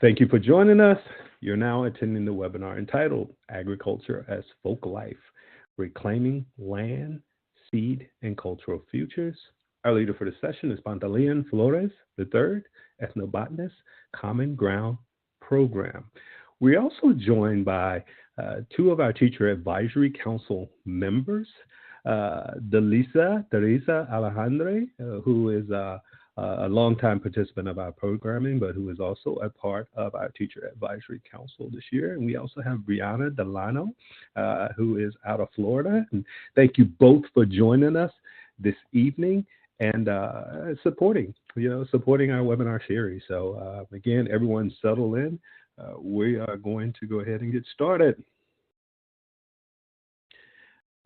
Thank you for joining us. You're now attending the webinar entitled Agriculture as Folklife, Reclaiming Land, Seed, and Cultural Futures. Our leader for the session is Pantaleon Florez III, Ethnobotanist, Common Ground Program. We're also joined by two of our Teacher Advisory Council members, Delisa Alejandre, who is a longtime participant of our programming, but who is also a part of our Teacher Advisory Council this year. And we also have Briana Delano, who is out of Florida. And thank you both for joining us this evening and supporting our webinar series. So again, everyone settle in. We are going to go ahead and get started.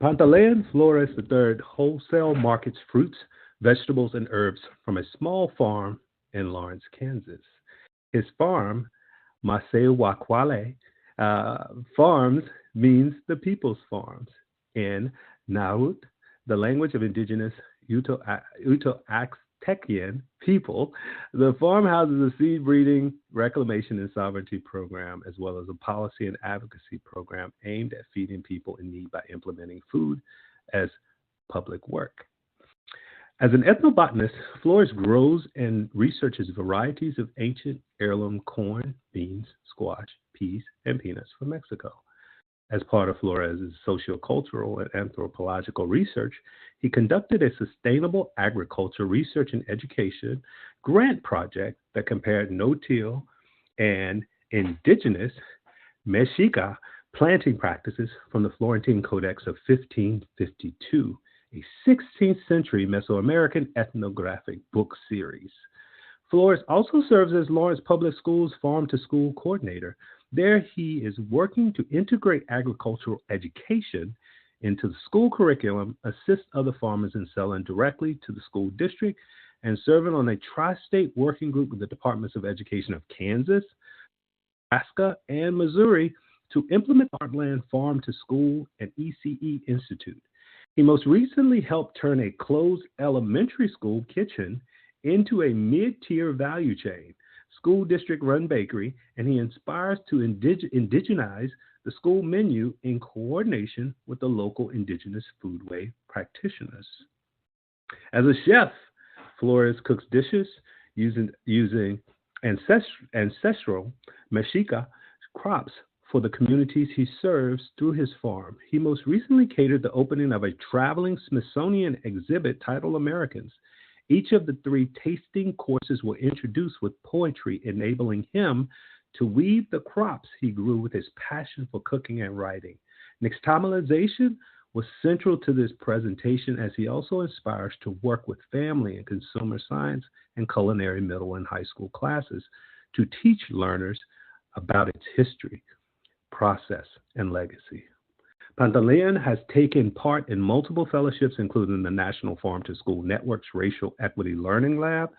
Pantaleon Florez III wholesale markets fruits, vegetables, and herbs from a small farm in Lawrence, Kansas. His farm, Masewakwale Farms, means the people's farms. In Naut, the language of indigenous Uto-Aztecan people, the farm houses a seed breeding, reclamation, and sovereignty program, as well as a policy and advocacy program aimed at feeding people in need by implementing food as public work. As an ethnobotanist, Florez grows and researches varieties of ancient heirloom corn, beans, squash, peas, and peanuts from Mexico. As part of Florez's sociocultural and anthropological research, he conducted a sustainable agriculture research and education grant project that compared no-till and indigenous Mexica planting practices from the Florentine Codex of 1552, a 16th century Mesoamerican ethnographic book series. Florez also serves as Lawrence Public Schools farm-to-school coordinator. There he is working to integrate agricultural education into the school curriculum, assist other farmers in selling directly to the school district, and serving on a tri-state working group with the Departments of Education of Kansas, Nebraska, and Missouri to implement Heartland Farm to School and ECE Institute. He most recently helped turn a closed elementary school kitchen into a mid-tier value chain, school district-run bakery, and he inspires to indigenize the school menu in coordination with the local indigenous foodway practitioners. As a chef, Florez cooks dishes using ancestral Mexica crops for the communities he serves through his farm. He most recently catered the opening of a traveling Smithsonian exhibit titled Americans. Each of the three tasting courses were introduced with poetry, enabling him to weave the crops he grew with his passion for cooking and writing. Nixtamalization was central to this presentation, as he also inspires to work with family and consumer science and culinary middle and high school classes to teach learners about its history, process, and legacy. Pantaleon has taken part in multiple fellowships, including the National Farm to School Network's Racial Equity Learning Lab,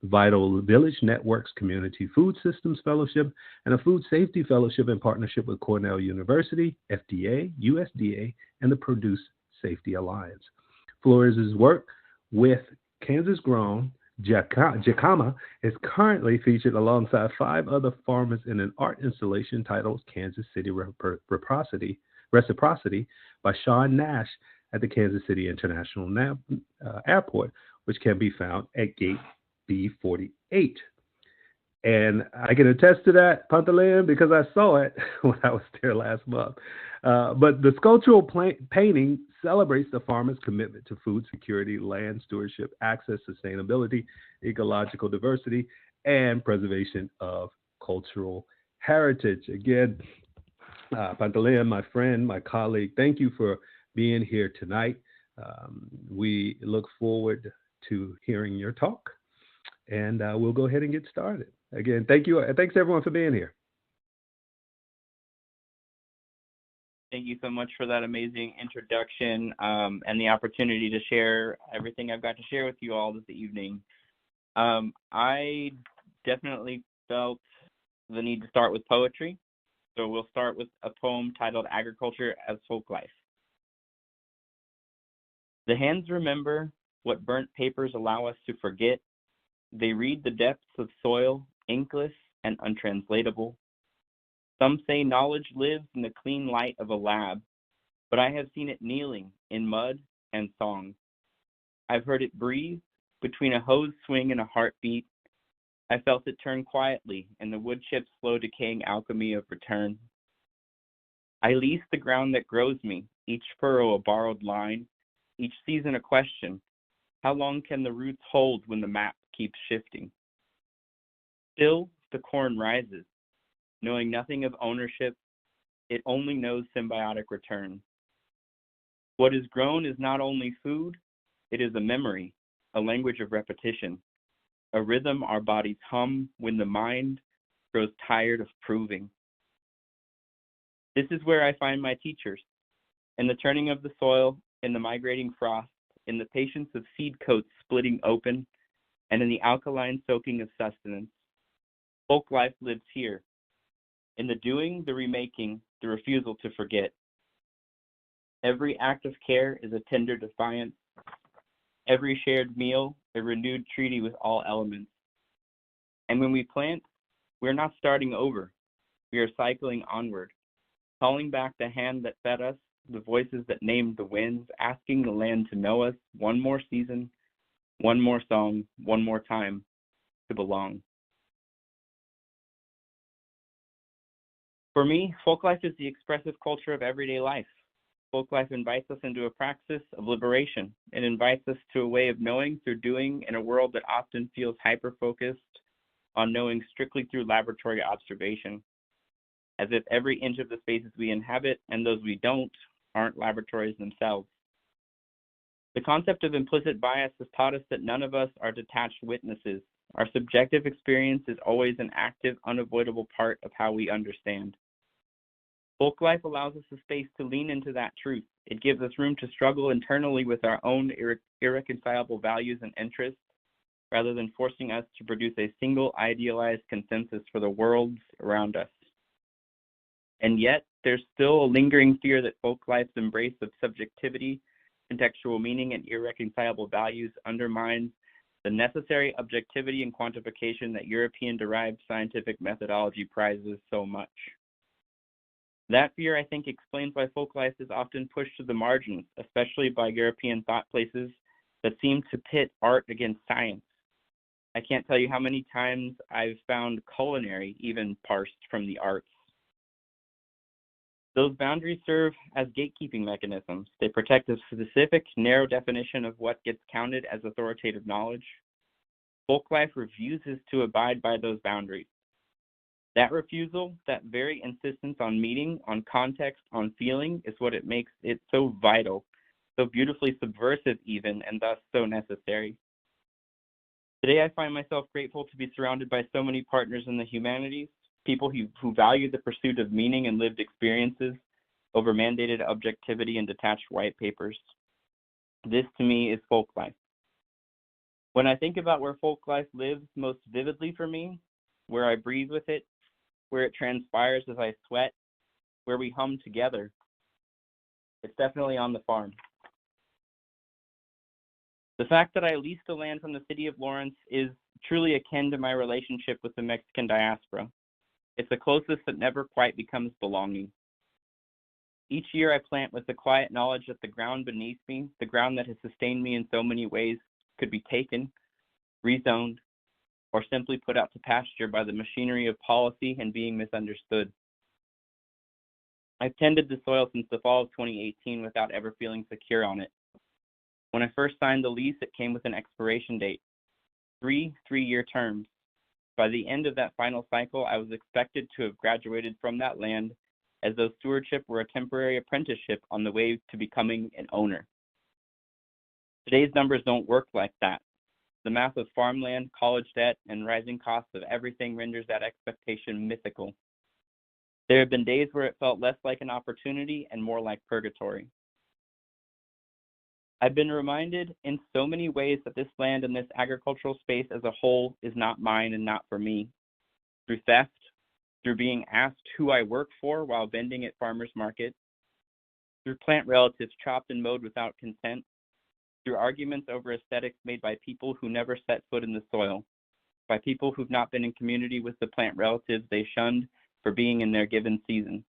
the Vital Village Network's Community Food Systems Fellowship, and a Food Safety Fellowship in partnership with Cornell University, FDA, USDA, and the Produce Safety Alliance. Florez's work with Kansas-grown jicama is currently featured alongside 5 other farmers in an art installation titled Kansas City Reciprocity by Sean Nash at the Kansas City International Airport, which can be found at Gate B48. And I can attest to that, Pantaleon, because I saw it when I was there last month. But the sculptural painting celebrates the farmer's commitment to food security, land stewardship, access, sustainability, ecological diversity, and preservation of cultural heritage. Again, Pantaleon, my friend, my colleague, thank you for being here tonight. We look forward to hearing your talk, and we'll go ahead and get started. Again, thank you. Thanks, everyone, for being here. Thank you so much for that amazing introduction and the opportunity to share everything I've got to share with you all this evening. I definitely felt the need to start with poetry. So we'll start with a poem titled Agriculture as Folklife. The hands remember what burnt papers allow us to forget. They read the depths of soil, inkless, and untranslatable. Some say knowledge lives in the clean light of a lab, but I have seen it kneeling in mud and song. I've heard it breathe between a hose swing and a heartbeat. I felt it turn quietly in the wood chip's slow decaying alchemy of return. I lease the ground that grows me, each furrow a borrowed line, each season a question. How long can the roots hold when the map keeps shifting? Still, the corn rises, knowing nothing of ownership. It only knows symbiotic return. What is grown is not only food, it is a memory, a language of repetition, a rhythm our bodies hum when the mind grows tired of proving. This is where I find my teachers, in the turning of the soil, in the migrating frost, in the patience of seed coats splitting open, and in the alkaline soaking of sustenance. Folklife lives here, in the doing, the remaking, the refusal to forget. Every act of care is a tender defiance. Every shared meal, a renewed treaty with all elements. And when we plant, we're not starting over. We are cycling onward, calling back the hand that fed us, the voices that named the winds, asking the land to know us one more season, one more song, one more time to belong. For me, folklife is the expressive culture of everyday life. Folklife invites us into a praxis of liberation. It invites us to a way of knowing through doing in a world that often feels hyper-focused on knowing strictly through laboratory observation, as if every inch of the spaces we inhabit and those we don't aren't laboratories themselves. The concept of implicit bias has taught us that none of us are detached witnesses. Our subjective experience is always an active, unavoidable part of how we understand. Folklife allows us a space to lean into that truth. It gives us room to struggle internally with our own irreconcilable values and interests, rather than forcing us to produce a single idealized consensus for the worlds around us. And yet, there's still a lingering fear that folklife's embrace of subjectivity, contextual meaning, and irreconcilable values undermines the necessary objectivity and quantification that European-derived scientific methodology prizes so much. That fear, I think, explains why folklife is often pushed to the margins, especially by European thought places that seem to pit art against science. I can't tell you how many times I've found culinary even parsed from the arts. Those boundaries serve as gatekeeping mechanisms. They protect a specific, narrow definition of what gets counted as authoritative knowledge. Folklife refuses to abide by those boundaries. That refusal, that very insistence on meaning, on context, on feeling, is what it makes it so vital, so beautifully subversive even, and thus so necessary. Today, I find myself grateful to be surrounded by so many partners in the humanities, people who value the pursuit of meaning and lived experiences over mandated objectivity and detached white papers. This, to me, is folklife. When I think about where folklife lives most vividly for me, where I breathe with it, where it transpires as I sweat, where we hum together, it's definitely on the farm. The fact that I leased the land from the city of Lawrence is truly akin to my relationship with the Mexican diaspora. It's the closest that never quite becomes belonging. Each year I plant with the quiet knowledge that the ground beneath me, the ground that has sustained me in so many ways, could be taken, rezoned, or simply put out to pasture by the machinery of policy and being misunderstood. I've tended the soil since the fall of 2018 without ever feeling secure on it. When I first signed the lease, it came with an expiration date, 3 3-year terms. By the end of that final cycle, I was expected to have graduated from that land as though stewardship were a temporary apprenticeship on the way to becoming an owner. Today's numbers don't work like that. The math of farmland, college debt, and rising costs of everything renders that expectation mythical. There have been days where it felt less like an opportunity and more like purgatory. I've been reminded in so many ways that this land and this agricultural space as a whole is not mine and not for me. Through theft, through being asked who I work for while vending at farmers market, through plant relatives chopped and mowed without consent, through arguments over aesthetics made by people who never set foot in the soil, by people who've not been in community with the plant relatives they shunned for being in their given season.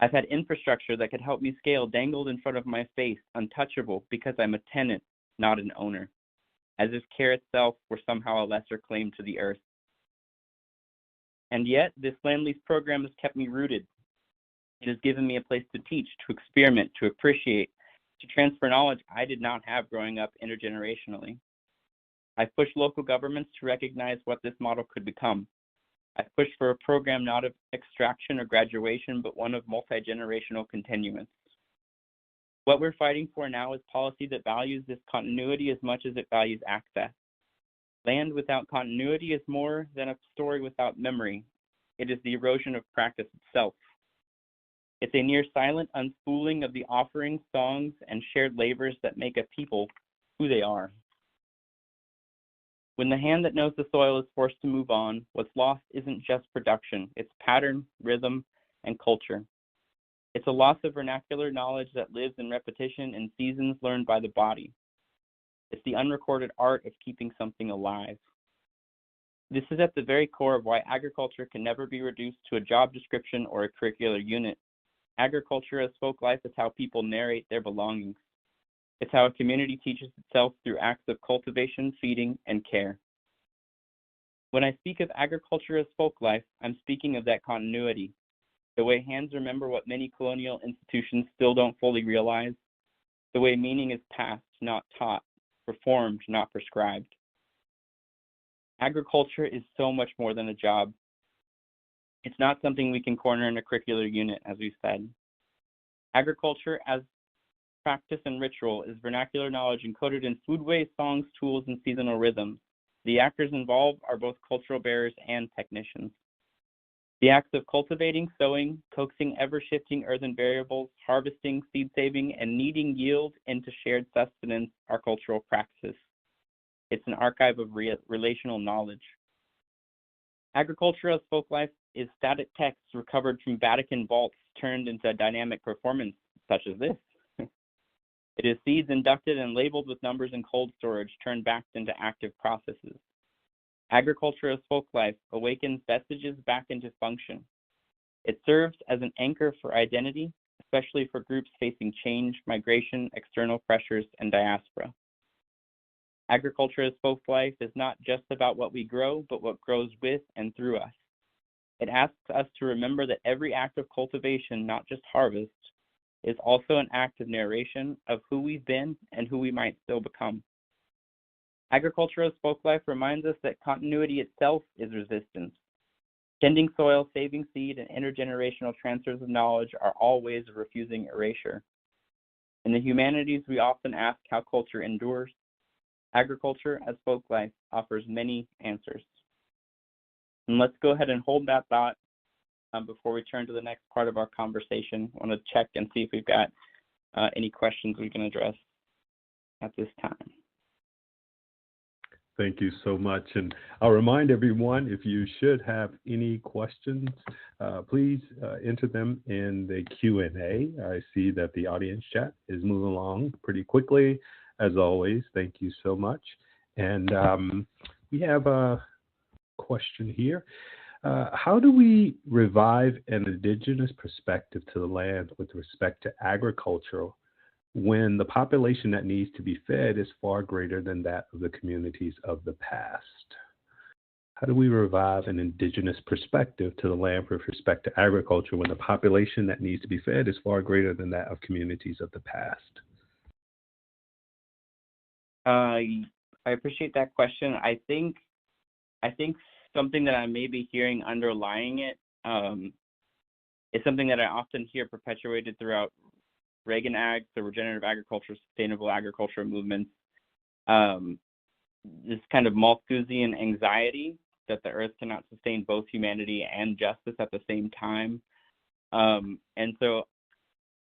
I've had infrastructure that could help me scale dangled in front of my face, untouchable because I'm a tenant, not an owner, as if care itself were somehow a lesser claim to the earth. And yet, this land lease program has kept me rooted. It has given me a place to teach, to experiment, to appreciate, to transfer knowledge I did not have growing up intergenerationally. I've pushed local governments to recognize what this model could become. I've pushed for a program not of extraction or graduation, but one of multi-generational continuance. What we're fighting for now is policy that values this continuity as much as it values access. Land without continuity is more than a story without memory. It is the erosion of practice itself. It's a near silent unspooling of the offerings, songs, and shared labors that make a people who they are. When the hand that knows the soil is forced to move on, what's lost isn't just production, it's pattern, rhythm, and culture. It's a loss of vernacular knowledge that lives in repetition and seasons learned by the body. It's the unrecorded art of keeping something alive. This is at the very core of why agriculture can never be reduced to a job description or a curricular unit. Agriculture as folk life is how people narrate their belongings. It's how a community teaches itself through acts of cultivation, feeding, and care. When I speak of agriculture as folk life, I'm speaking of that continuity, the way hands remember what many colonial institutions still don't fully realize, the way meaning is passed, not taught, performed, not prescribed. Agriculture is so much more than a job. It's not something we can corner in a curricular unit, as we said. Agriculture as practice and ritual is vernacular knowledge encoded in foodways, songs, tools, and seasonal rhythms. The actors involved are both cultural bearers and technicians. The acts of cultivating, sowing, coaxing ever-shifting earthen variables, harvesting, seed saving, and kneading yield into shared sustenance are cultural practices. It's an archive of relational knowledge. Agriculture as folk life is static text recovered from Vatican vaults turned into a dynamic performance, such as this. It is seeds inducted and labeled with numbers in cold storage turned back into active processes. Agriculture as folk life awakens vestiges back into function. It serves as an anchor for identity, especially for groups facing change, migration, external pressures, and diaspora. Agriculture as folk life is not just about what we grow, but what grows with and through us. It asks us to remember that every act of cultivation, not just harvest, is also an act of narration of who we've been and who we might still become. Agriculture as folk life reminds us that continuity itself is resistance. Tending soil, saving seed, and intergenerational transfers of knowledge are all ways of refusing erasure. In the humanities, we often ask how culture endures. Agriculture as folk life offers many answers. And let's go ahead and hold that thought before we turn to the next part of our conversation. I want to check and see if we've got any questions we can address at this time. Thank you so much. And I'll remind everyone, if you should have any questions, please enter them in the Q&A. I see that the audience chat is moving along pretty quickly. As always, thank you so much. And we have a question here. How do we revive an indigenous perspective to the land with respect to agriculture when the population that needs to be fed is far greater than that of the communities of the past? How do we revive an indigenous perspective to the land with respect to agriculture when the population that needs to be fed is far greater than that of communities of the past? I appreciate that question. I think something that I may be hearing underlying it is something that I often hear perpetuated throughout Reagan Ag, so regenerative agriculture, sustainable agriculture movements, this kind of Malthusian anxiety that the earth cannot sustain both humanity and justice at the same time. And so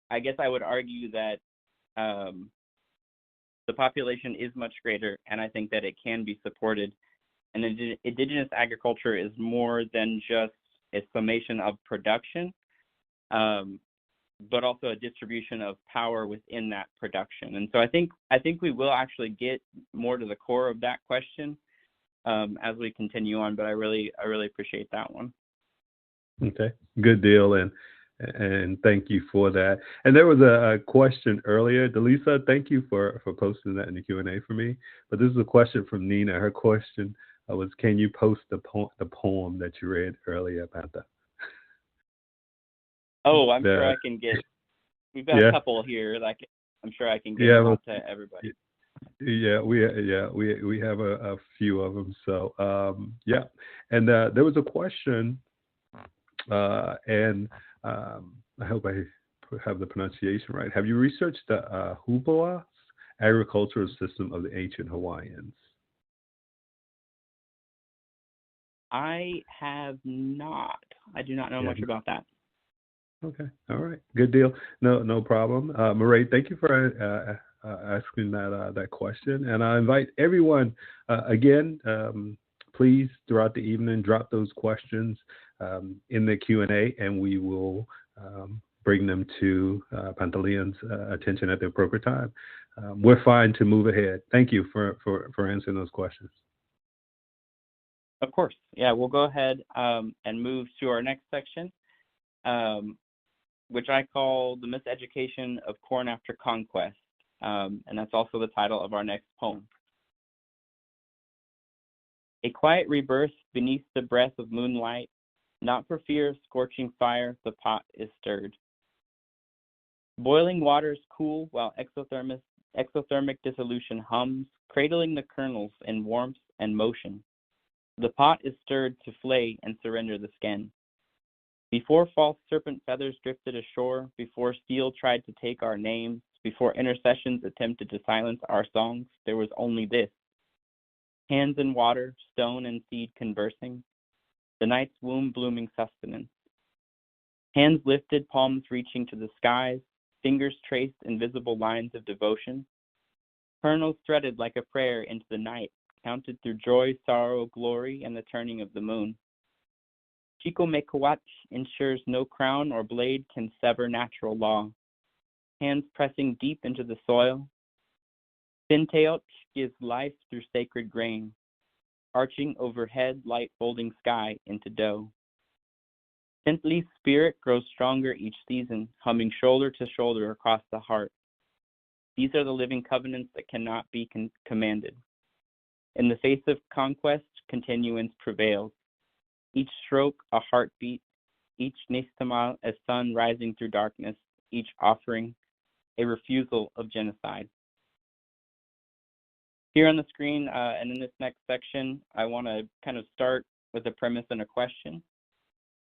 I guess I would argue that the population is much greater, and I think that it can be supported. And indigenous agriculture is more than just a summation of production, but also a distribution of power within that production. And so I think we will actually get more to the core of that question as we continue on, but I really appreciate that one. Okay, good deal, and thank you for that. And there was a question earlier, Delisa. Thank you for posting that in the Q&A for me. But this is a question from Nina. Her question was, can you post the poem that you read earlier, Panta? Oh, I'm sure I can get. We've got a couple here that I'm sure I can get out to everybody. Yeah, we have a few of them. So yeah, and there was a question, and I hope I have the pronunciation right. Have you researched the Huboas agricultural system of the ancient Hawaiians? I have not. I do not know much about that. Okay, all right, good deal. No problem. Murray, thank you for asking that question, and I invite everyone again. Please, throughout the evening, drop those questions in the Q&A, and we will bring them to Pantaleon's attention at the appropriate time. We're fine to move ahead. Thank you for answering those questions. Of course. Yeah, we'll go ahead and move to our next section, which I call The Miseducation of Corn After Conquest. And that's also the title of our next poem. A quiet rebirth beneath the breath of moonlight, not for fear of scorching fire, the pot is stirred. Boiling waters cool while exothermic dissolution hums, cradling the kernels in warmth and motion. The pot is stirred to flay and surrender the skin. Before false serpent feathers drifted ashore, before steel tried to take our names, before intercessions attempted to silence our songs, there was only this. Hands in water, stone and seed conversing, the night's womb blooming sustenance. Hands lifted, palms reaching to the skies, fingers traced invisible lines of devotion. Kernels threaded like a prayer into the night, counted through joy, sorrow, glory, and the turning of the moon. Chico Mekawach ensures no crown or blade can sever natural law. Hands pressing deep into the soil. Sinteot gives life through sacred grain, arching overhead, light folding sky into dough. Simply spirit grows stronger each season, humming shoulder to shoulder across the heart. These are the living covenants that cannot be commanded. In the face of conquest, continuance prevails. Each stroke a heartbeat, each nistama a sun rising through darkness, each offering a refusal of genocide. Here on the screen and in this next section, I want to kind of start with a premise and a question.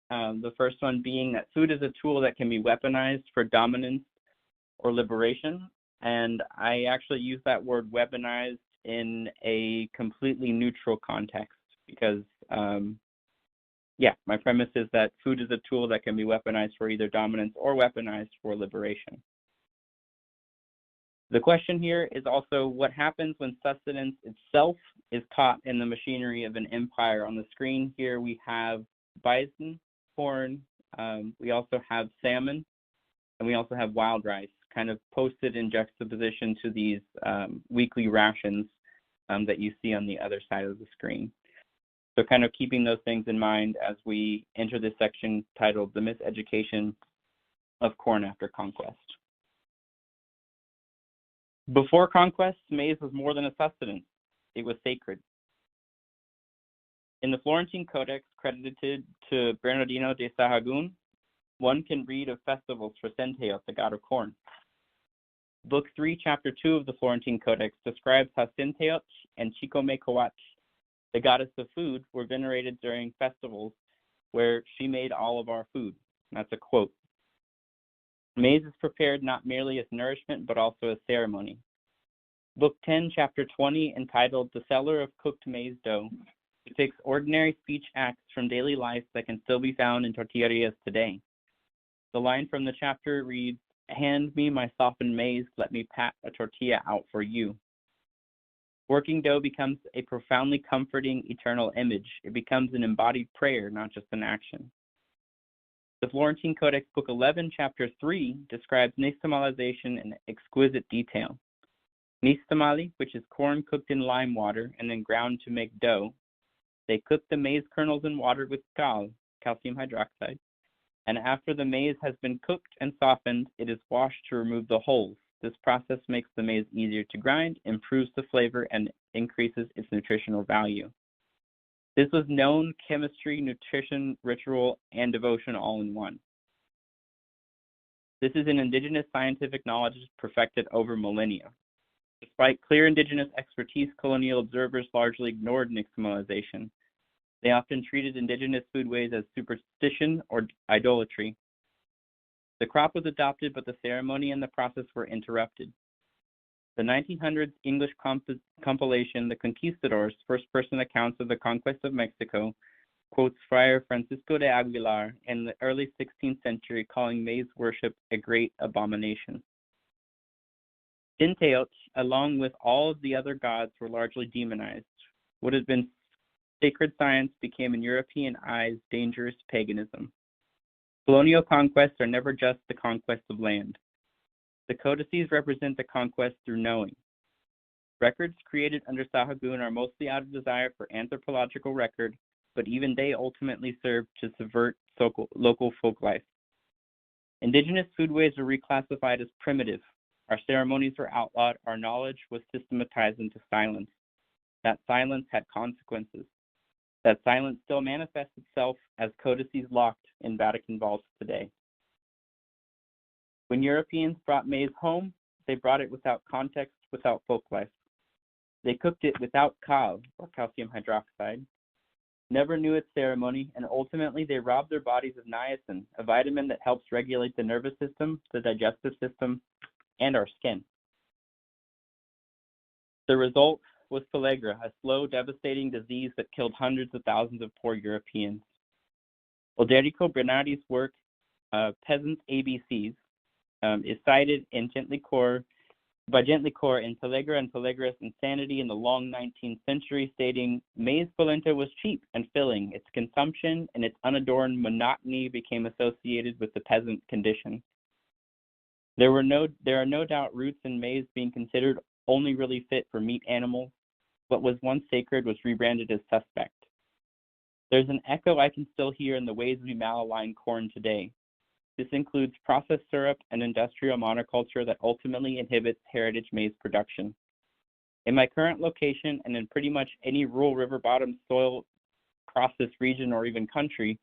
The first one being that food is a tool that can be weaponized for dominance or liberation. And I actually use that word weaponized in a completely neutral context because, my premise is that food is a tool that can be weaponized for either dominance or weaponized for liberation. The question here is also what happens when sustenance itself is caught in the machinery of an empire. On the screen here we have bison, corn, we also have salmon, and we also have wild rice, kind of posted in juxtaposition to these weekly rations that you see on the other side of the screen. So kind of keeping those things in mind as we enter this section titled The Miseducation of Corn After Conquest. Before conquest, maize was more than a sustenance. It was sacred. In the Florentine Codex credited to Bernardino de Sahagún, one can read of festivals for Sinteot, the god of corn. Book 3, Chapter 2 of the Florentine Codex describes how Sinteot and Chico Mekawach, the goddess of food, were venerated during festivals where she made all of our food. That's a quote. Maize is prepared not merely as nourishment, but also as ceremony. Book 10, Chapter 20, entitled The Seller of Cooked Maize Dough, depicts ordinary speech acts from daily life that can still be found in tortillerias today. The line from the chapter reads, "Hand me my softened maize, let me pat a tortilla out for you." Working dough becomes a profoundly comforting eternal image. It becomes an embodied prayer, not just an action. The Florentine Codex, Book 11, Chapter 3, describes nixtamalization in exquisite detail. Nixtamali, which is corn cooked in lime water and then ground to make dough, They cook the maize kernels in water with calcium hydroxide, and after the maize has been cooked and softened, it is washed to remove the hulls. This process makes the maize easier to grind, improves the flavor, and increases its nutritional value. This was known chemistry, nutrition, ritual, and devotion all in one. This is an indigenous scientific knowledge perfected over millennia. Despite clear indigenous expertise, colonial observers largely ignored nixtamalization. They often treated indigenous foodways as superstition or idolatry. The crop was adopted, but the ceremony and the process were interrupted. The 1900s English compilation, The Conquistadors, first-person accounts of the conquest of Mexico, quotes Friar Francisco de Aguilar in the early 16th century, calling maize worship a great abomination. Tinteot, along with all of the other gods, were largely demonized. What had been sacred science became in European eyes dangerous paganism. Colonial conquests are never just the conquest of land. The codices represent the conquest through knowing. Records created under Sahagun are mostly out of desire for anthropological record, but even they ultimately serve to subvert local folk life. Indigenous foodways were reclassified as primitive. Our ceremonies were outlawed. Our knowledge was systematized into silence. That silence had consequences. That silence still manifests itself as codices locked in Vatican vaults today. When Europeans brought maize home, they brought it without context, without folk life. They cooked it without kal, or calcium hydroxide, never knew its ceremony, and ultimately they robbed their bodies of niacin, a vitamin that helps regulate the nervous system, the digestive system, and our skin. The result was pellagra, a slow, devastating disease that killed hundreds of thousands of poor Europeans. Olderico Bernardi's work, Peasants' ABCs, is cited in by Gentlecore in Pellagra and Pellagra's Insanity in the long 19th century, stating, maize polenta was cheap and filling. Its consumption and its unadorned monotony became associated with the peasant condition. There are no doubt roots in maize being considered only really fit for meat animals. What was once sacred was rebranded as suspect. There's an echo I can still hear in the ways we malalign corn today. This includes processed syrup and industrial monoculture that ultimately inhibits heritage maize production. In my current location and in pretty much any rural river bottom soil across this region or even country,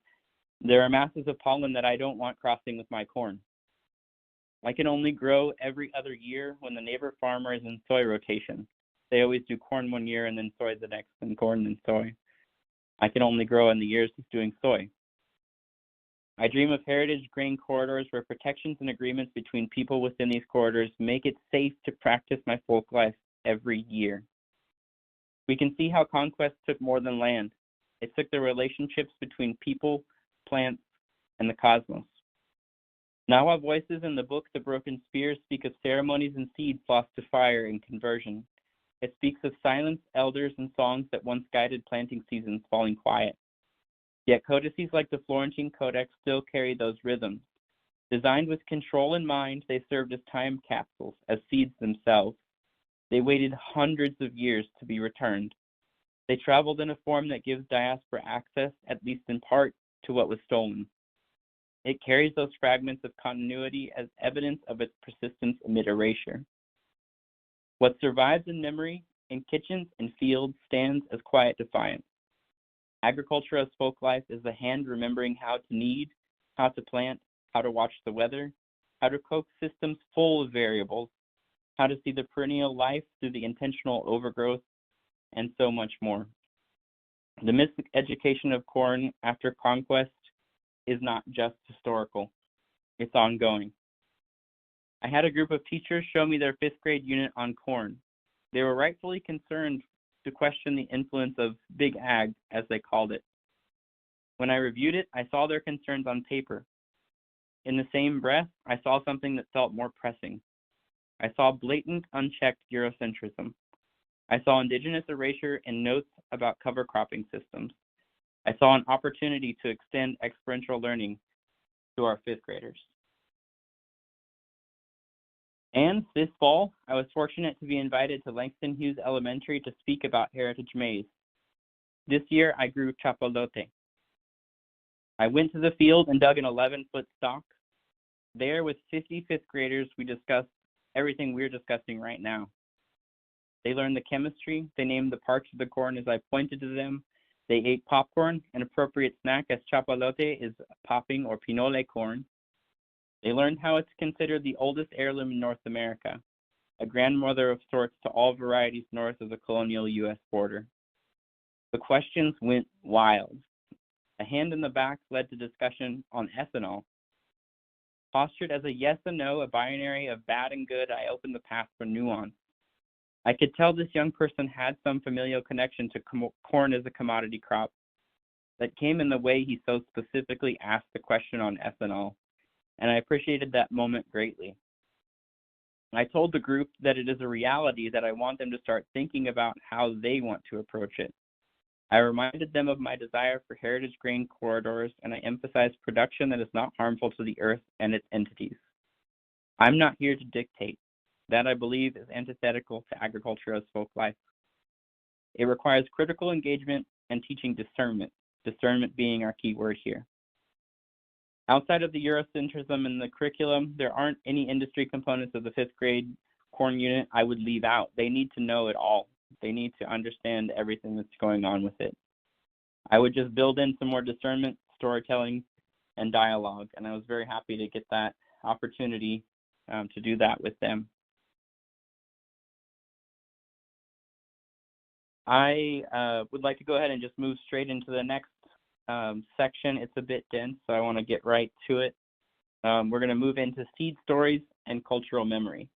there are masses of pollen that I don't want crossing with my corn. I can only grow every other year when the neighbor farmer is in soy rotation. They always do corn one year and then soy the next, and corn and soy. I can only grow in the years he's doing soy. I dream of heritage grain corridors where protections and agreements between people within these corridors make it safe to practice my folk life every year. We can see how conquest took more than land. It took the relationships between people, plants, and the cosmos. Now our voices in the book The Broken Spears speak of ceremonies and seeds lost to fire and conversion. It speaks of silence, elders, and songs that once guided planting seasons falling quiet. Yet codices like the Florentine Codex still carry those rhythms. Designed with control in mind, they served as time capsules, as seeds themselves. They waited hundreds of years to be returned. They traveled in a form that gives diaspora access, at least in part, to what was stolen. It carries those fragments of continuity as evidence of its persistence amid erasure. What survives in memory, in kitchens and fields, stands as quiet defiance. Agriculture as folk life is the hand remembering how to knead, how to plant, how to watch the weather, how to cope systems full of variables, how to see the perennial life through the intentional overgrowth, and so much more. The miseducation of corn after conquest is not just historical, it's ongoing. I had a group of teachers show me their 5th grade unit on corn. They were rightfully concerned to question the influence of Big Ag, as they called it. When I reviewed it, I saw their concerns on paper. In the same breath, I saw something that felt more pressing. I saw blatant, unchecked Eurocentrism. I saw indigenous erasure in notes about cover cropping systems. I saw an opportunity to extend experiential learning to our 5th graders. And this fall, I was fortunate to be invited to Langston Hughes Elementary to speak about heritage maize. This year, I grew chapalote. I went to the field and dug an 11-foot stalk. There, with 50 fifth graders, we discussed everything we're discussing right now. They learned the chemistry. They named the parts of the corn as I pointed to them. They ate popcorn, an appropriate snack as chapalote is popping or pinole corn. They learned how it's considered the oldest heirloom in North America, a grandmother of sorts to all varieties north of the colonial U.S. border. The questions went wild. A hand in the back led to discussion on ethanol. Postured as a yes and no, a binary of bad and good, I opened the path for nuance. I could tell this young person had some familial connection to corn as a commodity crop that came in the way he so specifically asked the question on ethanol, and I appreciated that moment greatly. I told the group that it is a reality that I want them to start thinking about how they want to approach it. I reminded them of my desire for heritage grain corridors, and I emphasized production that is not harmful to the earth and its entities. I'm not here to dictate. That, I believe, is antithetical to agriculture as folk life. It requires critical engagement and teaching discernment being our key word here. Outside of the Eurocentrism in the curriculum, there aren't any industry components of the 5th grade corn unit I would leave out. They need to know it all. They need to understand everything that's going on with it. I would just build in some more discernment, storytelling, and dialogue, and I was very happy to get that opportunity to do that with them. I would like to go ahead and just move straight into the next section. It's a bit dense, so I want to get right to it. We're going to move into seed stories and cultural memory.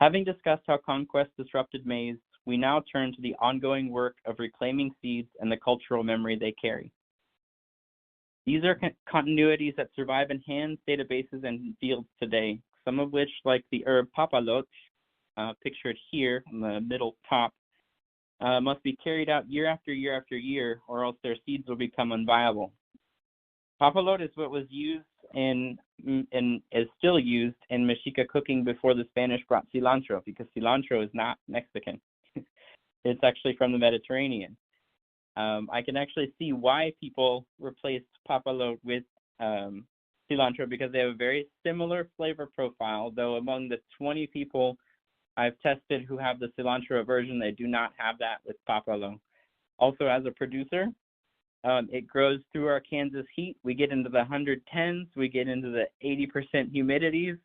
Having discussed how conquest disrupted maize, we now turn to the ongoing work of reclaiming seeds and the cultural memory they carry. These are continuities that survive in hands, databases, and fields today, some of which, like the herb papalote, pictured here in the middle top, must be carried out year after year after year, or else their seeds will become unviable. Papalote is what was used and is still used in Mexica cooking before the Spanish brought cilantro, because cilantro is not Mexican. It's actually from the Mediterranean. I can actually see why people replaced papalote with cilantro, because they have a very similar flavor profile, though among the 20 people I've tested who have the cilantro version, they do not have that with papalote. Also, as a producer, it grows through our Kansas heat. We get into the 110s, we get into the 80% humidities,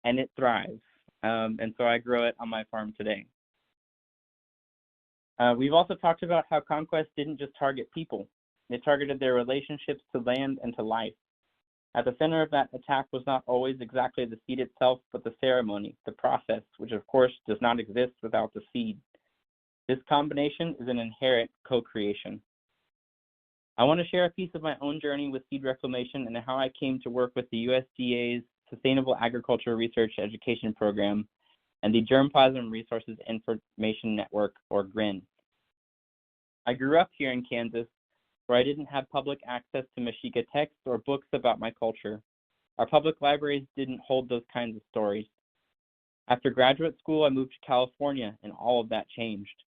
and it thrives. And so I grow it on my farm today. We've also talked about how conquest didn't just target people. It targeted their relationships to land and to life. At the center of that attack was not always exactly the seed itself, but the ceremony, the process, which of course does not exist without the seed. This combination is an inherent co-creation. I want to share a piece of my own journey with seed reclamation and how I came to work with the USDA's Sustainable Agriculture Research Education Program and the Germplasm Resources Information Network, or GRIN. I grew up here in Kansas, where I didn't have public access to Mexica texts or books about my culture. Our public libraries didn't hold those kinds of stories. After graduate school, I moved to California, and all of that changed.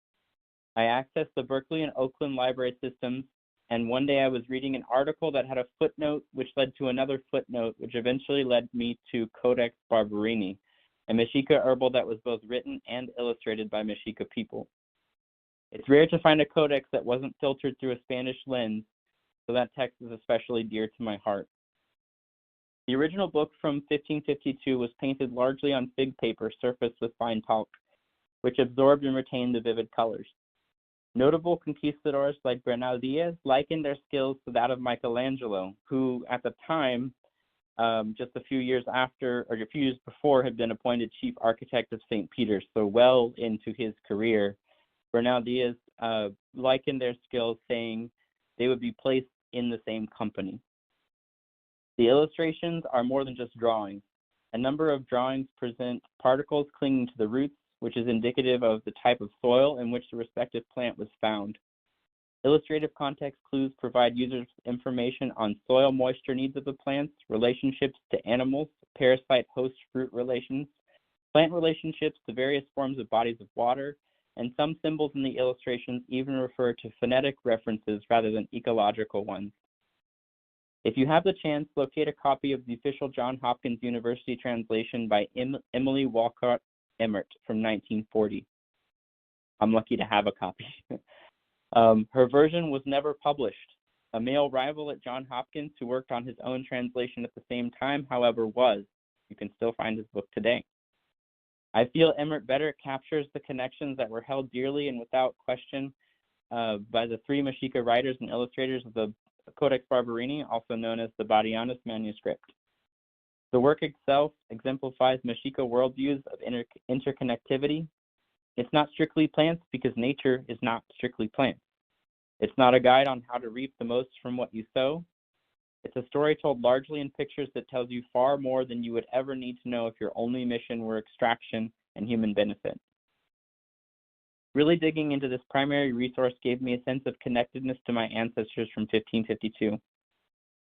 I accessed the Berkeley and Oakland library systems, and one day I was reading an article that had a footnote, which led to another footnote, which eventually led me to Codex Barberini, a Mexica herbal that was both written and illustrated by Mexica people. It's rare to find a codex that wasn't filtered through a Spanish lens, so that text is especially dear to my heart. The original book from 1552 was painted largely on fig paper surfaced with fine talc, which absorbed and retained the vivid colors. Notable conquistadors like Bernal Diaz likened their skills to that of Michelangelo, who at the time, just a few years before, had been appointed chief architect of St. Peter's, so well into his career. Bernal Diaz likened their skills, saying they would be placed in the same company. The illustrations are more than just drawings. A number of drawings present particles clinging to the roots, which is indicative of the type of soil in which the respective plant was found. Illustrative context clues provide users information on soil moisture needs of the plants, relationships to animals, parasite-host fruit relations, plant relationships to various forms of bodies of water, and some symbols in the illustrations even refer to phonetic references rather than ecological ones. If you have the chance, locate a copy of the official Johns Hopkins University translation by Emily Walcott Emmert from 1940. I'm lucky to have a copy. Her version was never published. A male rival at Johns Hopkins who worked on his own translation at the same time, however, was. You can still find his book today. I feel Emmert better captures the connections that were held dearly and without question by the three Mexica writers and illustrators of the Codex Barberini, also known as the Briana's manuscript. The work itself exemplifies Mexica worldviews of interconnectivity. It's not strictly plants because nature is not strictly plants. It's not a guide on how to reap the most from what you sow. It's a story told largely in pictures that tells you far more than you would ever need to know if your only mission were extraction and human benefit. Really digging into this primary resource gave me a sense of connectedness to my ancestors from 1552.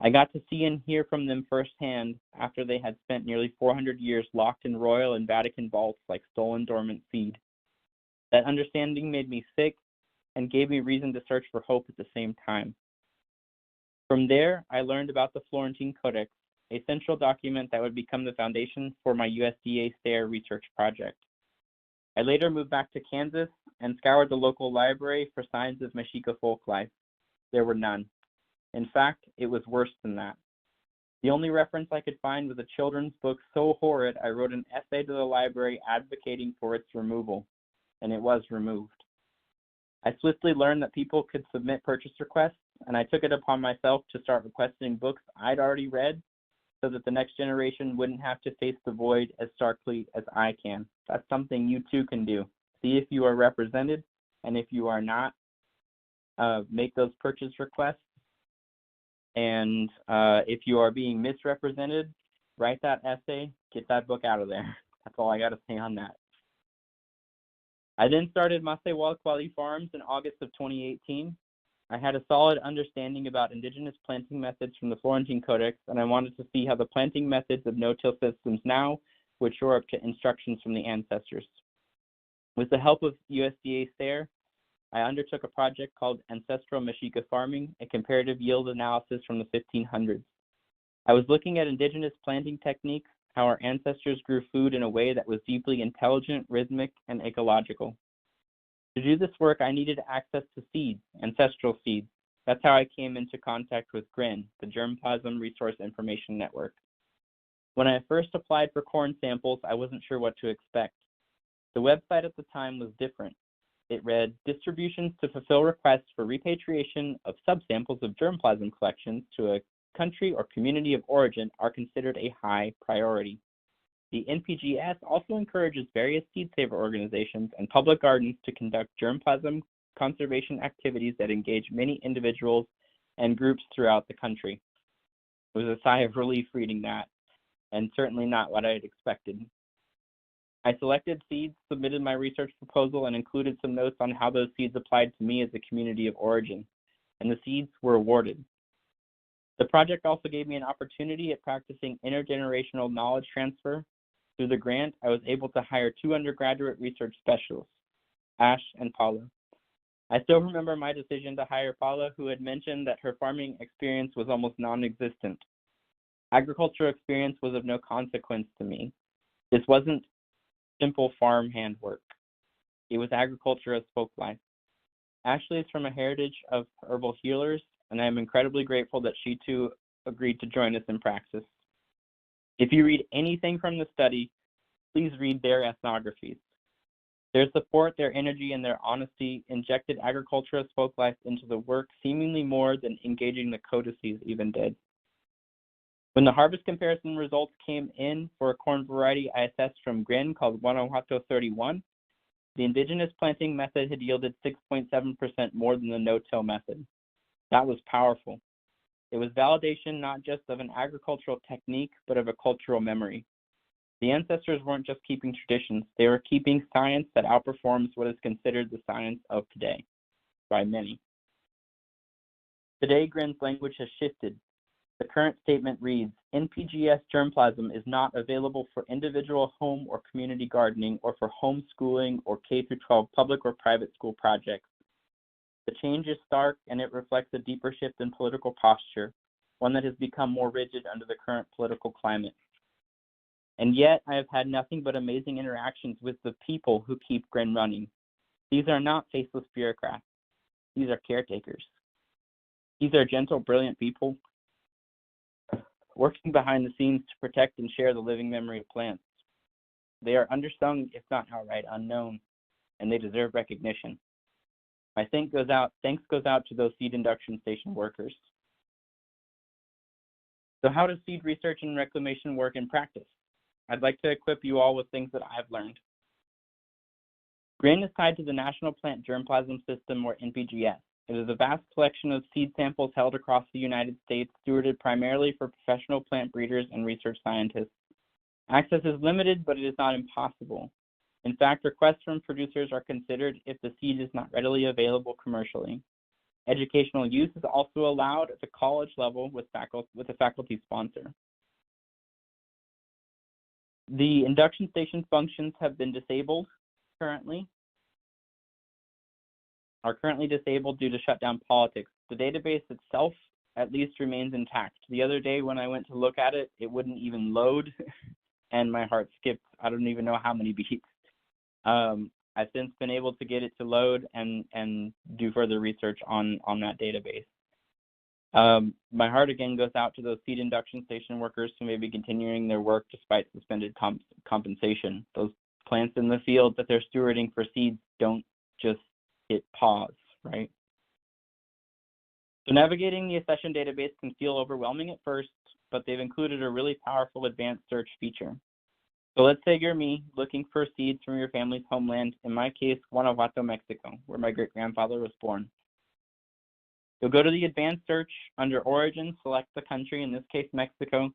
I got to see and hear from them firsthand after they had spent nearly 400 years locked in royal and Vatican vaults like stolen dormant seed. That understanding made me sick and gave me reason to search for hope at the same time. From there, I learned about the Florentine Codex, a central document that would become the foundation for my USDA STARE research project. I later moved back to Kansas and scoured the local library for signs of Mexica folk life. There were none. In fact, it was worse than that. The only reference I could find was a children's book so horrid I wrote an essay to the library advocating for its removal, and it was removed. I swiftly learned that people could submit purchase requests, and I took it upon myself to start requesting books I'd already read so that the next generation wouldn't have to face the void as starkly as I can. That's something you too can do. See if you are represented, and if you are not, make those purchase requests. And if you are being misrepresented, write that essay, get that book out of there. That's all I got to say on that. I then started Masewa Quali Farms in August of 2018. I had a solid understanding about indigenous planting methods from the Florentine Codex, and I wanted to see how the planting methods of no-till systems now would shore up to instructions from the ancestors. With the help of USDA STARE, I undertook a project called Ancestral Mexica Farming, a comparative yield analysis from the 1500s. I was looking at indigenous planting techniques, how our ancestors grew food in a way that was deeply intelligent, rhythmic, and ecological. To do this work, I needed access to seeds, ancestral seeds. That's how I came into contact with GRIN, the Germplasm Resource Information Network. When I first applied for corn samples, I wasn't sure what to expect. The website at the time was different. It read, distributions to fulfill requests for repatriation of subsamples of germplasm collections to a country or community of origin are considered a high priority. The NPGS also encourages various seed saver organizations and public gardens to conduct germplasm conservation activities that engage many individuals and groups throughout the country. It was a sigh of relief reading that, and certainly not what I had expected. I selected seeds, submitted my research proposal, and included some notes on how those seeds applied to me as a community of origin, and the seeds were awarded. The project also gave me an opportunity at practicing intergenerational knowledge transfer. Through the grant, I was able to hire 2 undergraduate research specialists, Ash and Paula. I still remember my decision to hire Paula, who had mentioned that her farming experience was almost non-existent. Agricultural experience was of no consequence to me. This wasn't simple farm handwork. It was agriculture as folk life. Ashley is from a heritage of herbal healers, and I am incredibly grateful that she too agreed to join us in praxis. If you read anything from the study, please read their ethnographies. Their support, their energy, and their honesty injected agriculture as folk life into the work seemingly more than engaging the codices even did. When the harvest comparison results came in for a corn variety I assessed from GRIN called Guanajuato 31, the indigenous planting method had yielded 6.7% more than the no-till method. That was powerful. It was validation not just of an agricultural technique, but of a cultural memory. The ancestors weren't just keeping traditions, they were keeping science that outperforms what is considered the science of today, by many. Today, GRIN's language has shifted. The current statement reads, NPGS germplasm is not available for individual home or community gardening or for homeschooling or K-12 public or private school projects. The change is stark and it reflects a deeper shift in political posture, one that has become more rigid under the current political climate. And yet, I have had nothing but amazing interactions with the people who keep Grin running. These are not faceless bureaucrats. These are caretakers. These are gentle, brilliant people working behind the scenes to protect and share the living memory of plants. They are undersung, if not outright unknown, and they deserve recognition. My thanks goes out to those seed induction station workers. So how does seed research and reclamation work in practice? I'd like to equip you all with things that I've learned. GRIN is tied to the National Plant Germplasm System, or NPGS. It is a vast collection of seed samples held across the United States, stewarded primarily for professional plant breeders and research scientists. Access is limited, but it is not impossible. In fact, requests from producers are considered if the seed is not readily available commercially. Educational use is also allowed at the college level with a faculty sponsor. The induction station functions have been disabled are currently disabled due to shutdown politics. The database itself at least remains intact. The other day when I went to look at it, it wouldn't even load and my heart skipped. I don't even know how many beats. I've since been able to get it to load and do further research on that database. My heart again goes out to those seed induction station workers who may be continuing their work despite suspended compensation. Those plants in the field that they're stewarding for seeds don't just hit pause, right? So navigating the accession database can feel overwhelming at first, but they've included a really powerful advanced search feature. So let's say you're me looking for seeds from your family's homeland, in my case, Guanajuato, Mexico, where my great-grandfather was born. You'll go to the advanced search. Under origin, select the country, in this case, Mexico.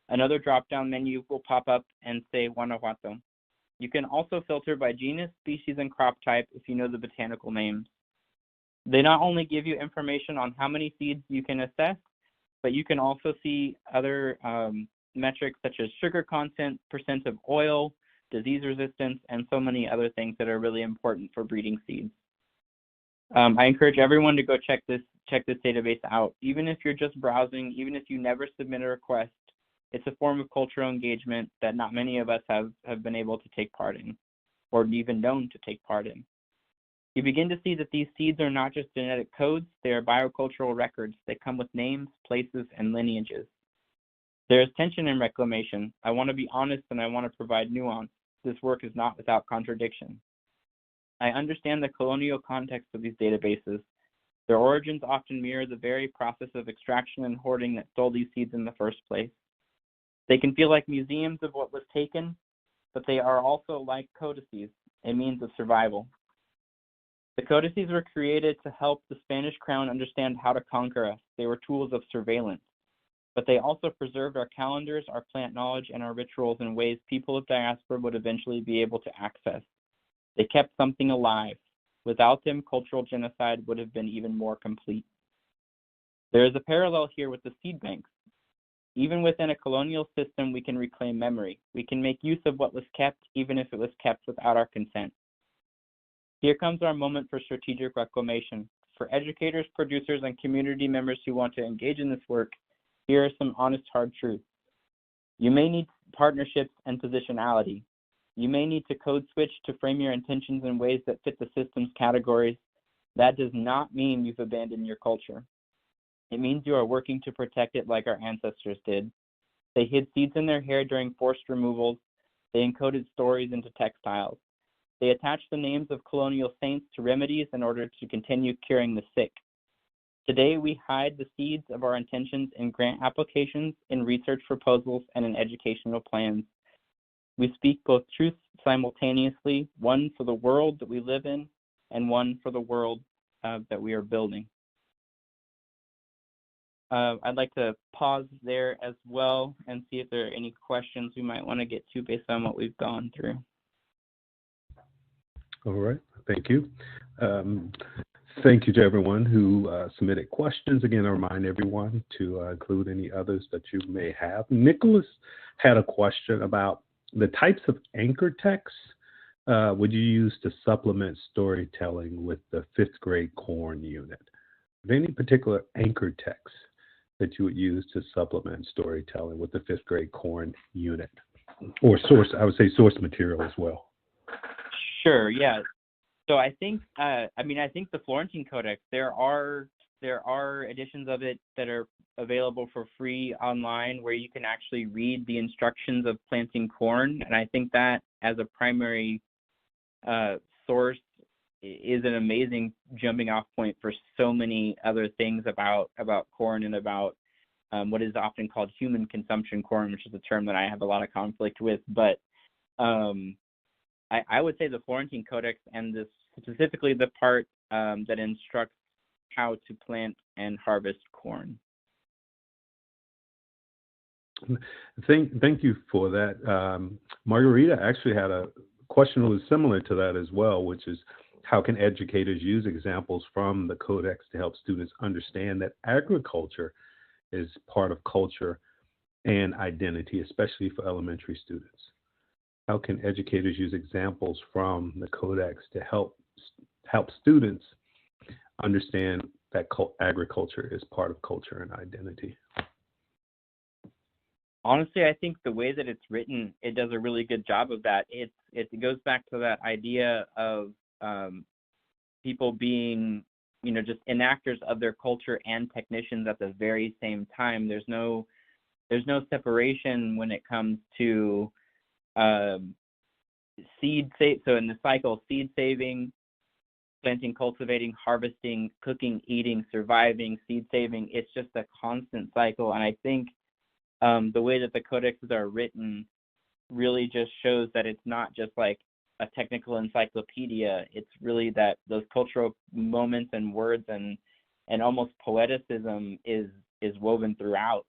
Another drop-down menu will pop up and say Guanajuato. You can also filter by genus, species, and crop type if you know the botanical names. They not only give you information on how many seeds you can assess, but you can also see other metrics such as sugar content, percent of oil, disease resistance, and so many other things that are really important for breeding seeds. I encourage everyone to go check this database out. Even if you're just browsing, even if you never submit a request, it's a form of cultural engagement that not many of us have been able to take part in, or even known to take part in. You begin to see that these seeds are not just genetic codes, they are biocultural records. They come with names, places, and lineages. There is tension in reclamation. I want to be honest and I want to provide nuance. This work is not without contradiction. I understand the colonial context of these databases. Their origins often mirror the very process of extraction and hoarding that stole these seeds in the first place. They can feel like museums of what was taken, but they are also like codices, a means of survival. The codices were created to help the Spanish crown understand how to conquer us. They were tools of surveillance, but they also preserved our calendars, our plant knowledge, and our rituals in ways people of diaspora would eventually be able to access. They kept something alive. Without them, cultural genocide would have been even more complete. There is a parallel here with the seed banks. Even within a colonial system, we can reclaim memory. We can make use of what was kept, even if it was kept without our consent. Here comes our moment for strategic reclamation. For educators, producers, and community members who want to engage in this work, here are some honest, hard truths. You may need partnerships and positionality. You may need to code switch to frame your intentions in ways that fit the system's categories. That does not mean you've abandoned your culture. It means you are working to protect it like our ancestors did. They hid seeds in their hair during forced removals. They encoded stories into textiles. They attached the names of colonial saints to remedies in order to continue curing the sick. Today, we hide the seeds of our intentions in grant applications, in research proposals, and in educational plans. We speak both truths simultaneously, one for the world that we live in, and one for the world that we are building. I'd like to pause there as well and see if there are any questions we might want to get to based on what we've gone through. All right, thank you. Thank you to everyone who submitted questions. Again, I remind everyone to include any others that you may have. Nicholas had a question about the types of anchor texts would you use to supplement storytelling with the fifth grade corn unit? Are there any particular anchor texts that you would use to supplement storytelling with the fifth grade corn unit? Or source, I would say source material as well. Sure, yeah. So I think, I think the Florentine Codex, there are editions of it that are available for free online where you can actually read the instructions of planting corn. And I think that as a primary source is an amazing jumping off point for so many other things about corn and about what is often called human consumption corn, which is a term that I have a lot of conflict with. But I would say the Florentine Codex and specifically the part that instructs how to plant and harvest corn. Thank you for that. Margarita actually had a question that was similar to that as well, which is how can educators use examples from the Codex to help students understand that agriculture is part of culture and identity, especially for elementary students? How can educators use examples from the Codex to help students understand that agriculture is part of culture and identity? Honestly, I think the way that it's written, it does a really good job of that. It goes back to that idea of people being, just enactors of their culture and technicians at the very same time. There's no separation when it comes to seed save. So in the cycle, seed saving, planting, cultivating, harvesting, cooking, eating, surviving, seed saving. It's just a constant cycle, and I think the way that the codexes are written really just shows that it's not just like a technical encyclopedia. It's really that those cultural moments and words and almost poeticism is woven throughout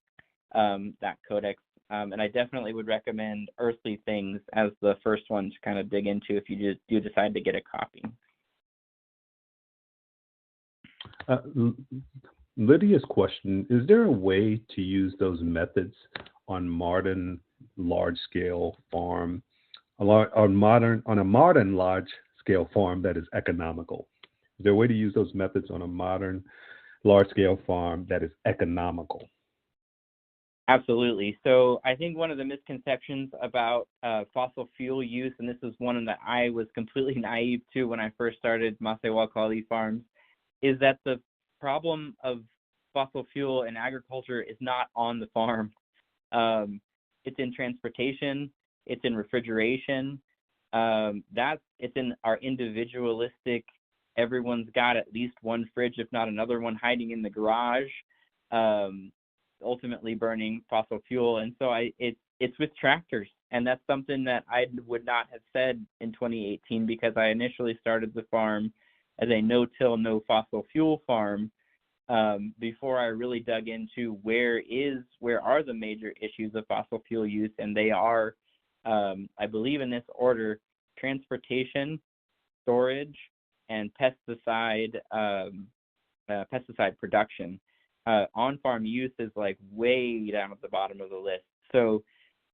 that codex. And I definitely would recommend Earthly Things as the first one to kind of dig into if you decide to get a copy. Lydia's question, is there a way to use those methods on modern large-scale farm, on a modern large-scale farm that is economical? Is there a way to use those methods on a modern large-scale farm that is economical? Absolutely. So I think one of the misconceptions about fossil fuel use, and this is one that I was completely naive to when I first started Masewa Quality Farms, is that the problem of fossil fuel in agriculture is not on the farm. It's in transportation, it's in refrigeration, it's in our individualistic, everyone's got at least one fridge, if not another one hiding in the garage, ultimately burning fossil fuel. And so it's with tractors. And that's something that I would not have said in 2018 because I initially started the farm as a no-till, no fossil fuel farm before I really dug into where are the major issues of fossil fuel use. And they are, I believe in this order, transportation, storage, and pesticide production. On-farm use is like way down at the bottom of the list. So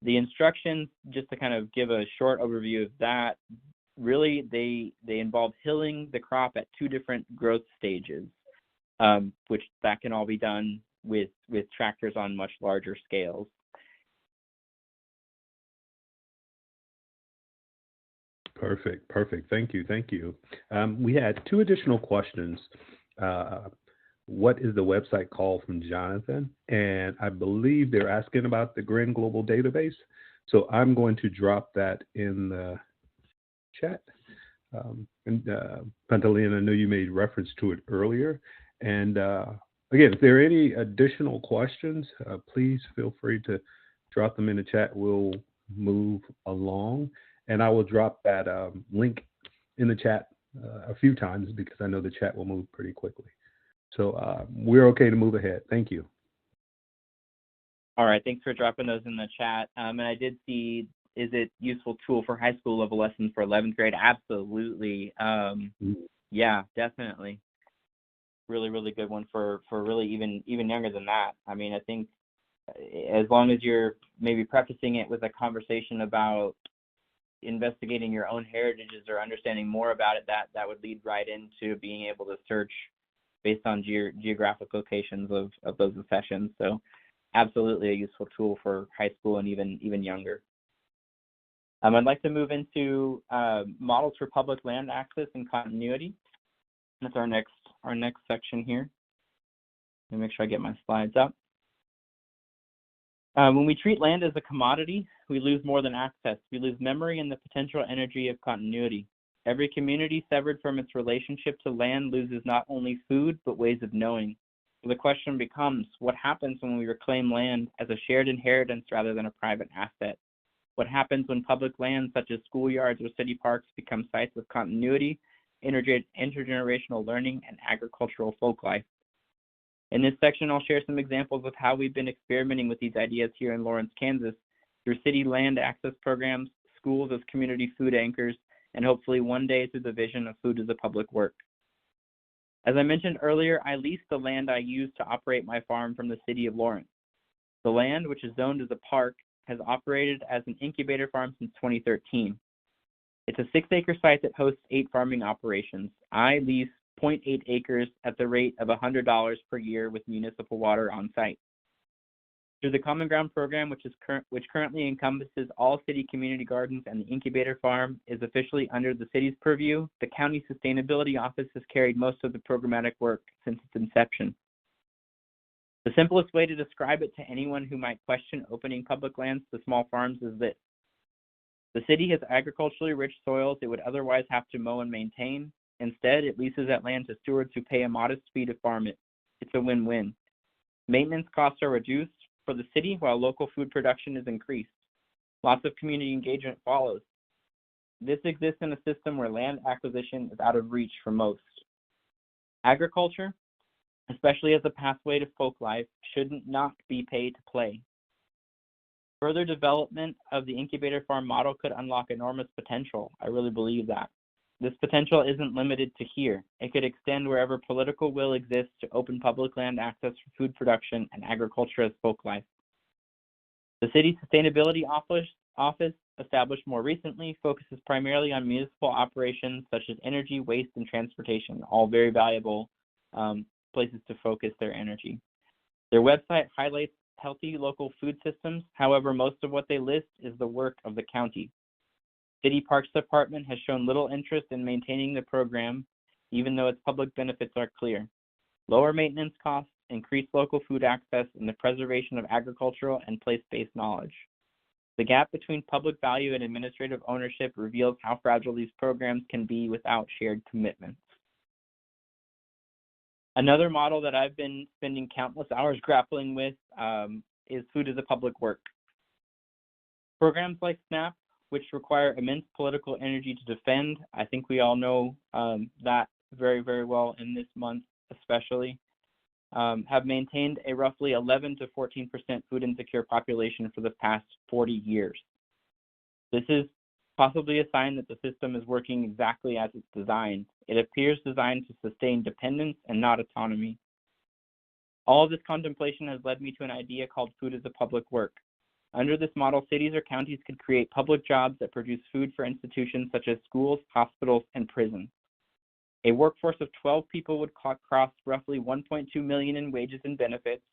the instructions, just to kind of give a short overview of that, really they involve hilling the crop at two different growth stages, which that can all be done with tractors on much larger scales. Perfect. Thank you. We had two additional questions. What is the website called from Jonathan? And I believe they're asking about the GRIN Global Database. So I'm going to drop that in the chat. Pantaleon, I know you made reference to it earlier. And again, if there are any additional questions, please feel free to drop them in the chat. We'll move along. And I will drop that link in the chat a few times because I know the chat will move pretty quickly. So we're okay to move ahead. Thank you. All right. Thanks for dropping those in the chat. And I did see, is it useful tool for high school level lessons for 11th grade? Absolutely. Yeah, definitely. really, really good one for really even younger than that. I mean, I think as long as you're maybe prefacing it with a conversation about investigating your own heritages or understanding more about it, that would lead right into being able to search based on geographic locations of those accessions. So absolutely a useful tool for high school and even younger. I'd like to move into models for public land access and continuity. That's our next section here. Let me make sure I get my slides up. When we treat land as a commodity, we lose more than access. We lose memory and the potential energy of continuity. Every community severed from its relationship to land loses not only food, but ways of knowing. So the question becomes, what happens when we reclaim land as a shared inheritance rather than a private asset? What happens when public lands such as schoolyards or city parks become sites of continuity, intergenerational learning, and agricultural folk life? In this section, I'll share some examples of how we've been experimenting with these ideas here in Lawrence, Kansas, through city land access programs, schools as community food anchors, and hopefully one day through the vision of food as a public work. As I mentioned earlier, I lease the land I use to operate my farm from the city of Lawrence. The land, which is zoned as a park, has operated as an incubator farm since 2013. It's a 6-acre site that hosts 8 farming operations. I lease 0.8 acres at the rate of $100 per year with municipal water on site. Through the Common Ground program, which currently encompasses all city community gardens, and the incubator farm is officially under the city's purview, the county sustainability office has carried most of the programmatic work since its inception. The simplest way to describe it to anyone who might question opening public lands to small farms is this: the city has agriculturally rich soils it would otherwise have to mow and maintain. Instead, it leases that land to stewards who pay a modest fee to farm it. It's a win-win. Maintenance costs are reduced for the city while local food production is increased. Lots of community engagement follows. This exists in a system where land acquisition is out of reach for most. Agriculture, especially as a pathway to folk life, should not be pay to play. Further development of the incubator farm model could unlock enormous potential. I really believe that. This potential isn't limited to here. It could extend wherever political will exists to open public land access for food production and agriculture as folk life. The city sustainability office, established more recently, focuses primarily on municipal operations such as energy, waste, and transportation, all very valuable places to focus their energy. Their website highlights healthy local food systems. However, most of what they list is the work of the county. City Parks Department has shown little interest in maintaining the program, even though its public benefits are clear. Lower maintenance costs, increased local food access, and the preservation of agricultural and place-based knowledge. The gap between public value and administrative ownership reveals how fragile these programs can be without shared commitments. Another model that I've been spending countless hours grappling with is food as a public work. Programs like SNAP, which require immense political energy to defend. I think we all know that very, very well in this month especially, have maintained a roughly 11 to 14% food insecure population for the past 40 years. This is possibly a sign that the system is working exactly as it's designed. It appears designed to sustain dependence and not autonomy. All of this contemplation has led me to an idea called food as a public work. Under this model, cities or counties could create public jobs that produce food for institutions such as schools, hospitals, and prisons. A workforce of 12 people would cost roughly $1.2 million in wages and benefits,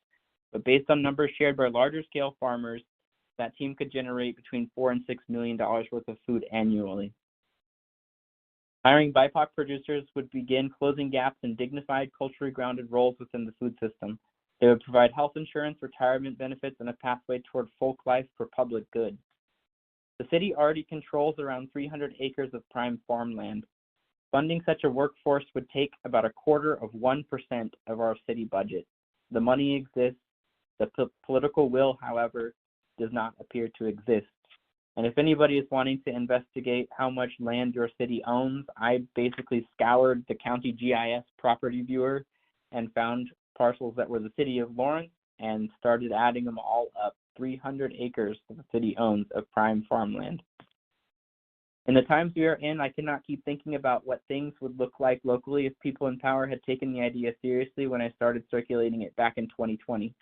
but based on numbers shared by larger scale farmers, that team could generate between $4 and $6 million worth of food annually. Hiring BIPOC producers would begin closing gaps in dignified, culturally grounded roles within the food system. They would provide health insurance, retirement benefits, and a pathway toward folk life for public good. The city already controls around 300 acres of prime farmland. Funding such a workforce would take about 0.25% of our city budget. The money exists. The political will, however, does not appear to exist. And if anybody is wanting to investigate how much land your city owns, I basically scoured the county GIS property viewer and found parcels that were the city of Lawrence and started adding them all up. 300 acres that the city owns of prime farmland. In the times we are in, I cannot keep thinking about what things would look like locally if people in power had taken the idea seriously when I started circulating it back in 2020.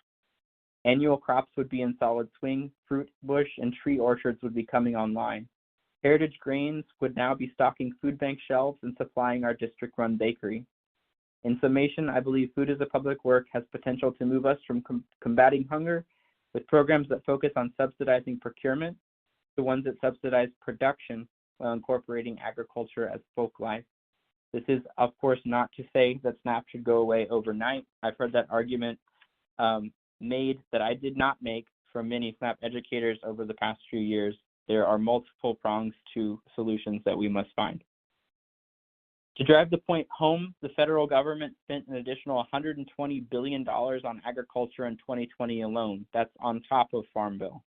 Annual crops would be in solid swing, fruit, bush, and tree orchards would be coming online. Heritage Grains would now be stocking food bank shelves and supplying our district-run bakery. In summation, I believe food as a public work has potential to move us from combating hunger with programs that focus on subsidizing procurement to ones that subsidize production while incorporating agriculture as Folklife. This is, of course, not to say that SNAP should go away overnight. I've heard that argument made that I did not make from many SNAP educators over the past few years. There are multiple prongs to solutions that we must find. To drive the point home, the federal government spent an additional $120 billion on agriculture in 2020 alone. That's on top of Farm Bill.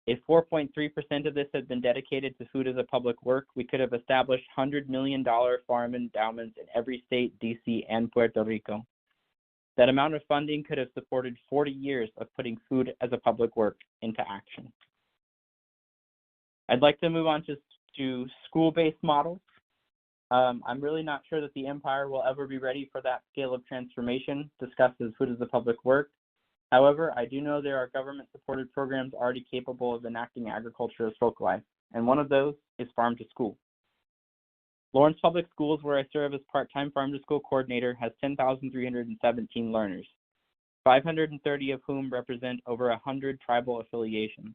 If 4.3% of this had been dedicated to food as a public work, we could have established $100 million farm endowments in every state, DC, and Puerto Rico. That amount of funding could have supported 40 years of putting food as a public work into action. I'd like to move on to school-based models. I'm really not sure that the empire will ever be ready for that scale of transformation discussed as food as a public work. However, I do know there are government-supported programs already capable of enacting agriculture as Folklife, and one of those is Farm to School. Lawrence Public Schools, where I serve as part-time Farm to School coordinator, has 10,317 learners, 530 of whom represent over 100 tribal affiliations.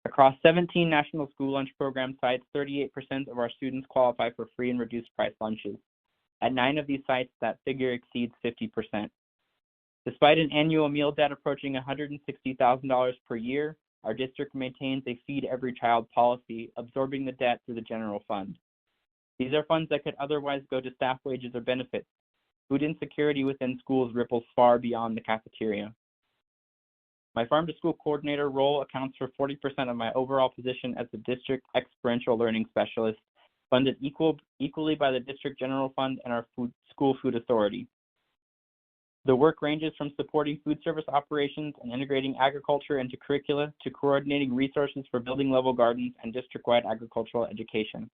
Across 17 national school lunch program sites, 38% of our students qualify for free and reduced price lunches. At 9 of these sites, that figure exceeds 50%. Despite an annual meal debt approaching $160,000 per year, our district maintains a feed every child policy, absorbing the debt through the general fund. These are funds that could otherwise go to staff wages or benefits. Food insecurity within schools ripples far beyond the cafeteria. My Farm to School coordinator role accounts for 40% of my overall position as the district experiential learning specialist, funded equally by the district general fund and our school food authority. The work ranges from supporting food service operations and integrating agriculture into curricula to coordinating resources for building level gardens and district-wide agricultural education.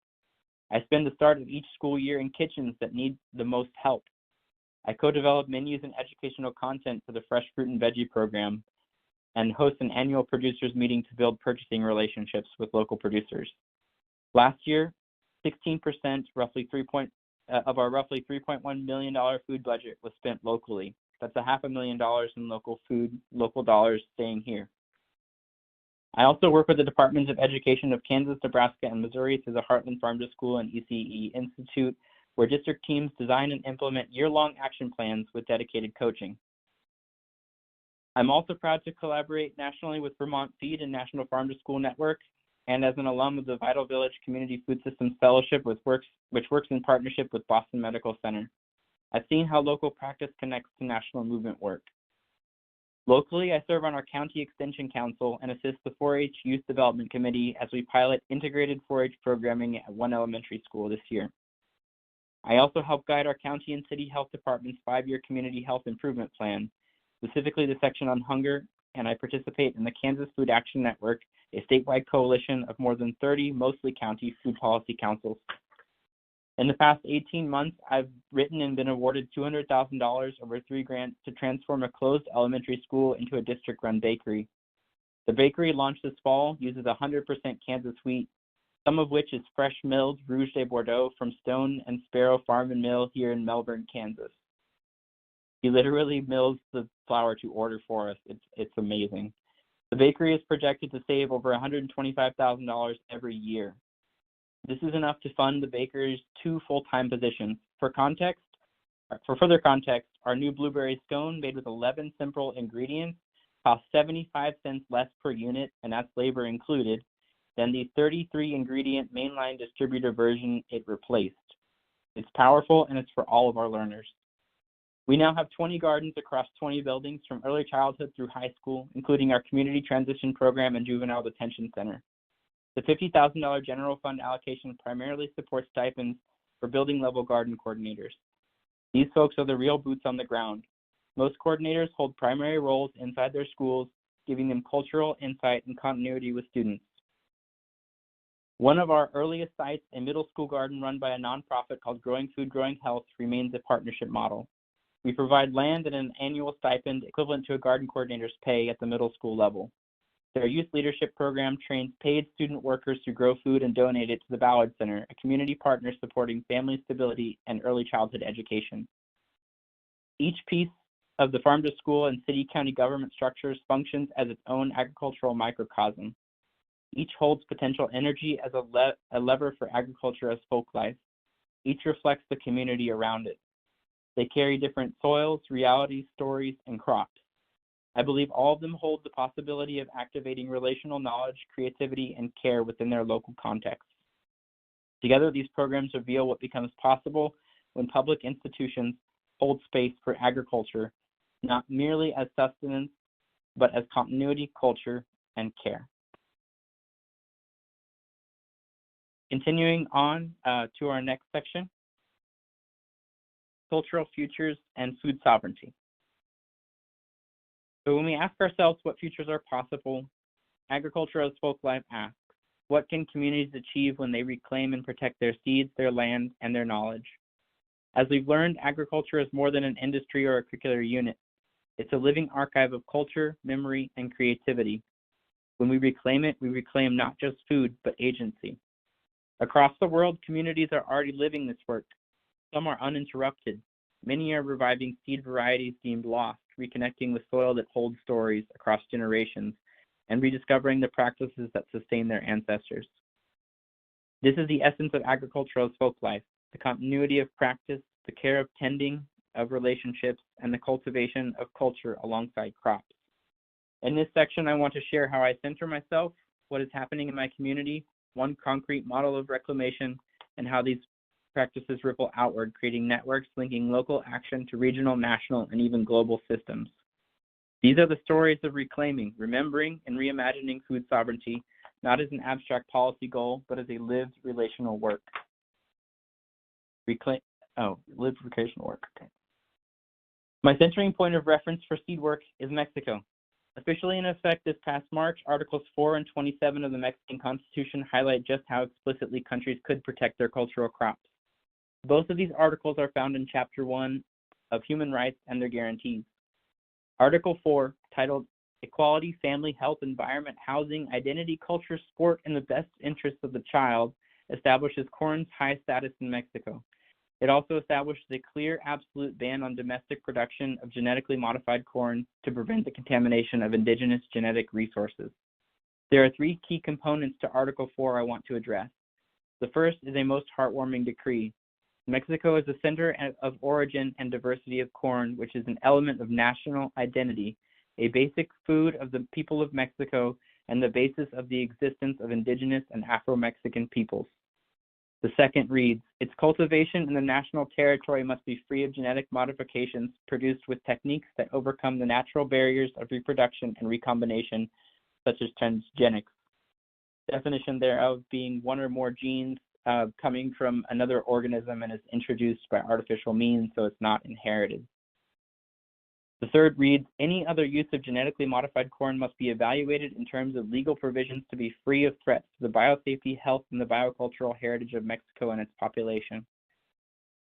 I spend the start of each school year in kitchens that need the most help. I co-develop menus and educational content for the Fresh Fruit and Veggie program and host an annual producers meeting to build purchasing relationships with local producers. Last year, 16%, of our roughly $3.1 million food budget was spent locally. That's $500,000 in local dollars staying here. I also work with the Departments of Education of Kansas, Nebraska, and Missouri through the Heartland Farm to School and ECE Institute, where district teams design and implement year-long action plans with dedicated coaching. I'm also proud to collaborate nationally with Vermont Feed and National Farm to School Network, and as an alum of the Vital Village Community Food Systems Fellowship, which works in partnership with Boston Medical Center. I've seen how local practice connects to national movement work. Locally, I serve on our County Extension Council and assist the 4-H Youth Development Committee as we pilot integrated 4-H programming at one elementary school this year. I also help guide our county and city health department's 5-year community health improvement plan, specifically the section on hunger, and I participate in the Kansas Food Action Network, a statewide coalition of more than 30 mostly county food policy councils. In the past 18 months, I've written and been awarded $200,000 over 3 grants to transform a closed elementary school into a district-run bakery. The bakery launched this fall uses 100% Kansas wheat, some of which is fresh milled Rouge de Bordeaux from Stone and Sparrow Farm and Mill here in Melbourne, Kansas. He literally mills the flour to order for us. It's amazing. The bakery is projected to save over $125,000 every year. This is enough to fund the baker's 2 full-time positions. For further context, our new blueberry scone made with 11 simple ingredients costs 75 cents less per unit, and that's labor included, than the 33-ingredient mainline distributor version it replaced. It's powerful, and it's for all of our learners. We now have 20 gardens across 20 buildings from early childhood through high school, including our community transition program and juvenile detention center. The $50,000 general fund allocation primarily supports stipends for building level garden coordinators. These folks are the real boots on the ground. Most coordinators hold primary roles inside their schools, giving them cultural insight and continuity with students. One of our earliest sites, a middle school garden run by a nonprofit called Growing Food, Growing Health, remains a partnership model. We provide land and an annual stipend equivalent to a garden coordinator's pay at the middle school level. Their youth leadership program trains paid student workers to grow food and donate it to the Ballard Center, a community partner supporting family stability and early childhood education. Each piece of the farm to school and city county government structures functions as its own agricultural microcosm. Each holds potential energy as a lever for agriculture as folk life. Each reflects the community around it. They carry different soils, realities, stories, and crops. I believe all of them hold the possibility of activating relational knowledge, creativity, and care within their local context. Together, these programs reveal what becomes possible when public institutions hold space for agriculture, not merely as sustenance, but as continuity, culture, and care. Continuing on to our next section, cultural futures and food sovereignty. So when we ask ourselves what futures are possible, Agriculture as Folklife asks, what can communities achieve when they reclaim and protect their seeds, their land, and their knowledge? As we've learned, agriculture is more than an industry or a curricular unit. It's a living archive of culture, memory, and creativity. When we reclaim it, we reclaim not just food, but agency. Across the world, communities are already living this work. Some are uninterrupted. Many are reviving seed varieties deemed lost, reconnecting with soil that holds stories across generations, and rediscovering the practices that sustain their ancestors. This is the essence of agriculture as folklife, the continuity of practice, the care of tending of relationships, and the cultivation of culture alongside crops. In this section, I want to share how I center myself, what is happening in my community, one concrete model of reclamation, and how these practices ripple outward, creating networks linking local action to regional, national, and even global systems. These are the stories of reclaiming, remembering, and reimagining food sovereignty, not as an abstract policy goal, but as a lived relational work. Lived relational work. Okay. My centering point of reference for seed work is Mexico. Officially in effect this past March, Articles 4 and 27 of the Mexican Constitution highlight just how explicitly countries could protect their cultural crops. Both of these articles are found in Chapter 1 of Human Rights and their Guarantees. Article 4, titled Equality, Family, Health, Environment, Housing, Identity, Culture, Sport, and the Best Interests of the Child, establishes corn's high status in Mexico. It also establishes a clear, absolute ban on domestic production of genetically modified corn to prevent the contamination of indigenous genetic resources. There are three key components to Article 4 I want to address. The first is a most heartwarming decree. Mexico is the center of origin and diversity of corn, which is an element of national identity, a basic food of the people of Mexico, and the basis of the existence of indigenous and Afro-Mexican peoples. The second reads, its cultivation in the national territory must be free of genetic modifications produced with techniques that overcome the natural barriers of reproduction and recombination, such as transgenics. Definition thereof being one or more genes coming from another organism and is introduced by artificial means, so it's not inherited. The third reads, any other use of genetically modified corn must be evaluated in terms of legal provisions to be free of threats to the biosafety, health, and the biocultural heritage of Mexico and its population.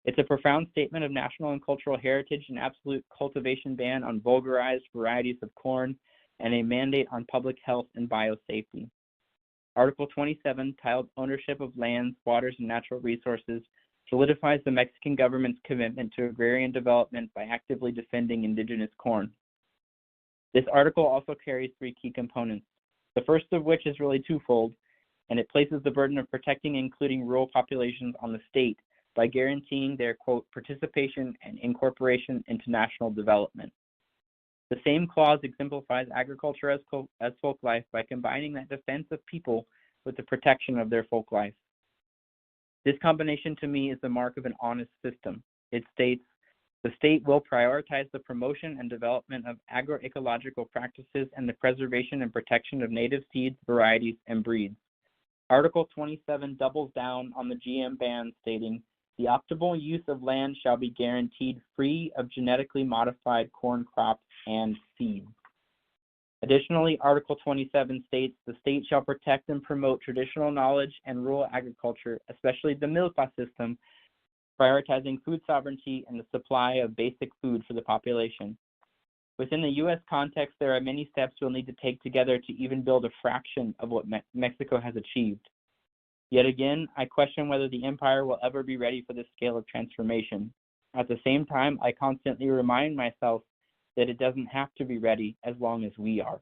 It's a profound statement of national and cultural heritage, an absolute cultivation ban on vulgarized varieties of corn, and a mandate on public health and biosafety. Article 27, titled Ownership of Lands, Waters, and Natural Resources, solidifies the Mexican government's commitment to agrarian development by actively defending indigenous corn. This article also carries three key components, the first of which is really twofold, and it places the burden of protecting and including rural populations on the state by guaranteeing their, quote, participation and incorporation into national development. The same clause exemplifies agriculture as folk life by combining that defense of people with the protection of their folk life. This combination to me is the mark of an honest system. It states, the state will prioritize the promotion and development of agroecological practices and the preservation and protection of native seeds, varieties, and breeds. Article 27 doubles down on the GM ban, stating, the optimal use of land shall be guaranteed free of genetically modified corn crops and seeds. Additionally, Article 27 states the state shall protect and promote traditional knowledge and rural agriculture, especially the milpa system, prioritizing food sovereignty and the supply of basic food for the population. Within the U.S. context, there are many steps we'll need to take together to even build a fraction of what Mexico has achieved. Yet again, I question whether the empire will ever be ready for this scale of transformation. At the same time, I constantly remind myself that it doesn't have to be ready as long as we are.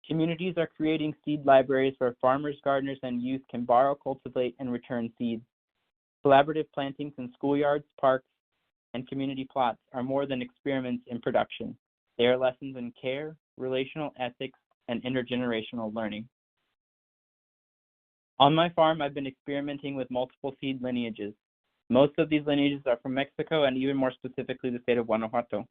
Communities are creating seed libraries where farmers, gardeners, and youth can borrow, cultivate, and return seeds. Collaborative plantings in schoolyards, parks, and community plots are more than experiments in production. They are lessons in care, relational ethics, and intergenerational learning. On my farm, I've been experimenting with multiple seed lineages. Most of these lineages are from Mexico and even more specifically the state of Guanajuato.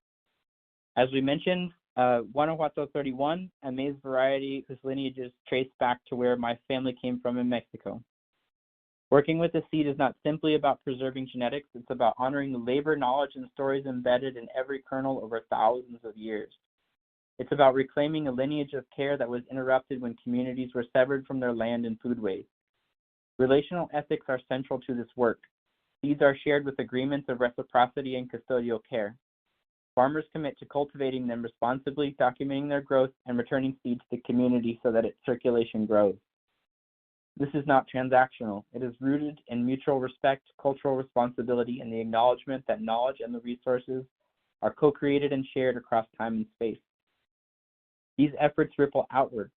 As we mentioned, Guanajuato 31, a maize variety whose lineage is traced back to where my family came from in Mexico. Working with the seed is not simply about preserving genetics, it's about honoring the labor, knowledge, and stories embedded in every kernel over thousands of years. It's about reclaiming a lineage of care that was interrupted when communities were severed from their land and foodways. Relational ethics are central to this work. Seeds are shared with agreements of reciprocity and custodial care. Farmers commit to cultivating them responsibly, documenting their growth, and returning seed to the community so that its circulation grows. This is not transactional. It is rooted in mutual respect, cultural responsibility, and the acknowledgement that knowledge and the resources are co-created and shared across time and space. These efforts ripple outward.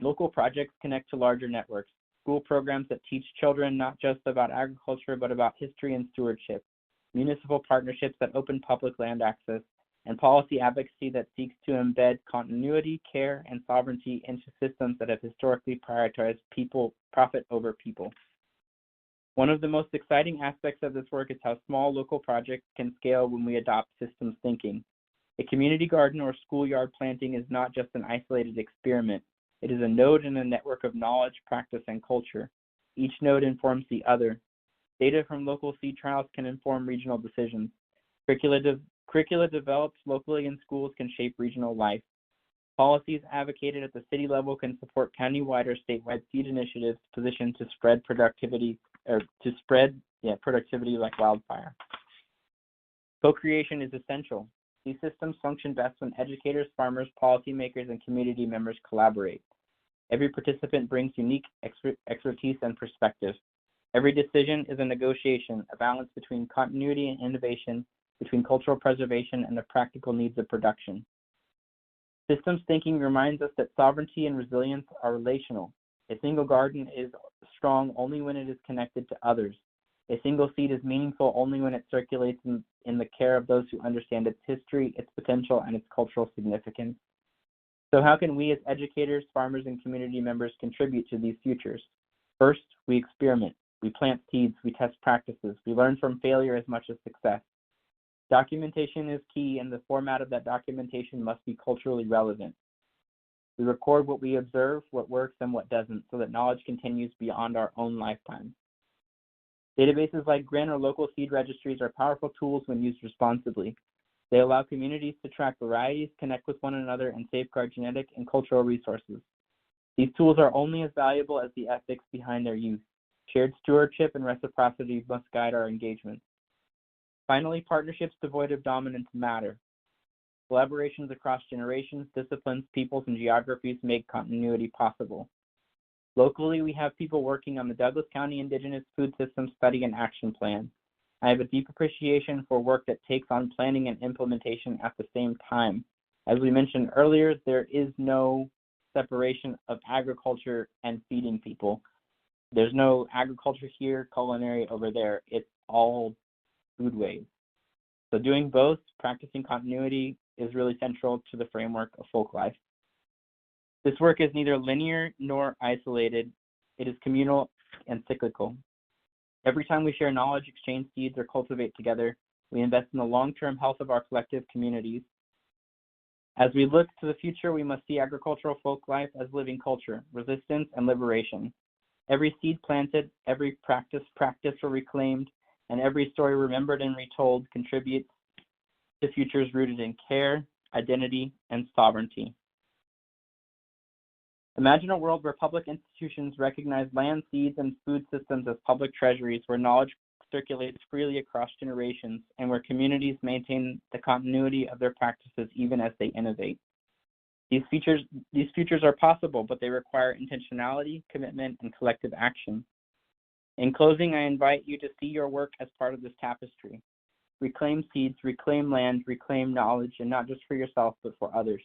Local projects connect to larger networks, school programs that teach children not just about agriculture, but about history and stewardship, municipal partnerships that open public land access, and policy advocacy that seeks to embed continuity, care, and sovereignty into systems that have historically prioritized profit over people. One of the most exciting aspects of this work is how small local projects can scale when we adopt systems thinking. A community garden or schoolyard planting is not just an isolated experiment. It is a node in a network of knowledge, practice, and culture. Each node informs the other. Data from local seed trials can inform regional decisions. Curricula developed locally in schools can shape regional life. Policies advocated at the city level can support countywide or statewide seed initiatives positioned to spread productivity like wildfire. Co-creation is essential. These systems function best when educators, farmers, policymakers, and community members collaborate. Every participant brings unique expertise and perspective. Every decision is a negotiation, a balance between continuity and innovation, between cultural preservation and the practical needs of production. Systems thinking reminds us that sovereignty and resilience are relational. A single garden is strong only when it is connected to others. A single seed is meaningful only when it circulates in the care of those who understand its history, its potential, and its cultural significance. So how can we as educators, farmers, and community members contribute to these futures? First, we experiment. We plant seeds, we test practices, we learn from failure as much as success. Documentation is key, and the format of that documentation must be culturally relevant. We record what we observe, what works, and what doesn't, so that knowledge continues beyond our own lifetime. Databases like GRIN or local seed registries are powerful tools when used responsibly. They allow communities to track varieties, connect with one another, and safeguard genetic and cultural resources. These tools are only as valuable as the ethics behind their use. Shared stewardship and reciprocity must guide our engagement. Finally, partnerships devoid of dominance matter. Collaborations across generations, disciplines, peoples, and geographies make continuity possible. Locally, we have people working on the Douglas County Indigenous Food System Study and Action Plan. I have a deep appreciation for work that takes on planning and implementation at the same time. As we mentioned earlier, there is no separation of agriculture and feeding people. There's no agriculture here, culinary over there. It's all foodways. So doing both, practicing continuity, is really central to the framework of Folklife. This work is neither linear nor isolated. It is communal and cyclical. Every time we share knowledge, exchange seeds, or cultivate together, we invest in the long-term health of our collective communities. As we look to the future, we must see agricultural folklife as living culture, resistance, and liberation. Every seed planted, every practice or reclaimed, and every story remembered and retold contributes to futures rooted in care, identity, and sovereignty. Imagine a world where public institutions recognize land, seeds, and food systems as public treasuries, where knowledge circulates freely across generations, and where communities maintain the continuity of their practices even as they innovate. These futures are possible, but they require intentionality, commitment, and collective action. In closing, I invite you to see your work as part of this tapestry. Reclaim seeds, reclaim land, reclaim knowledge, and not just for yourself, but for others.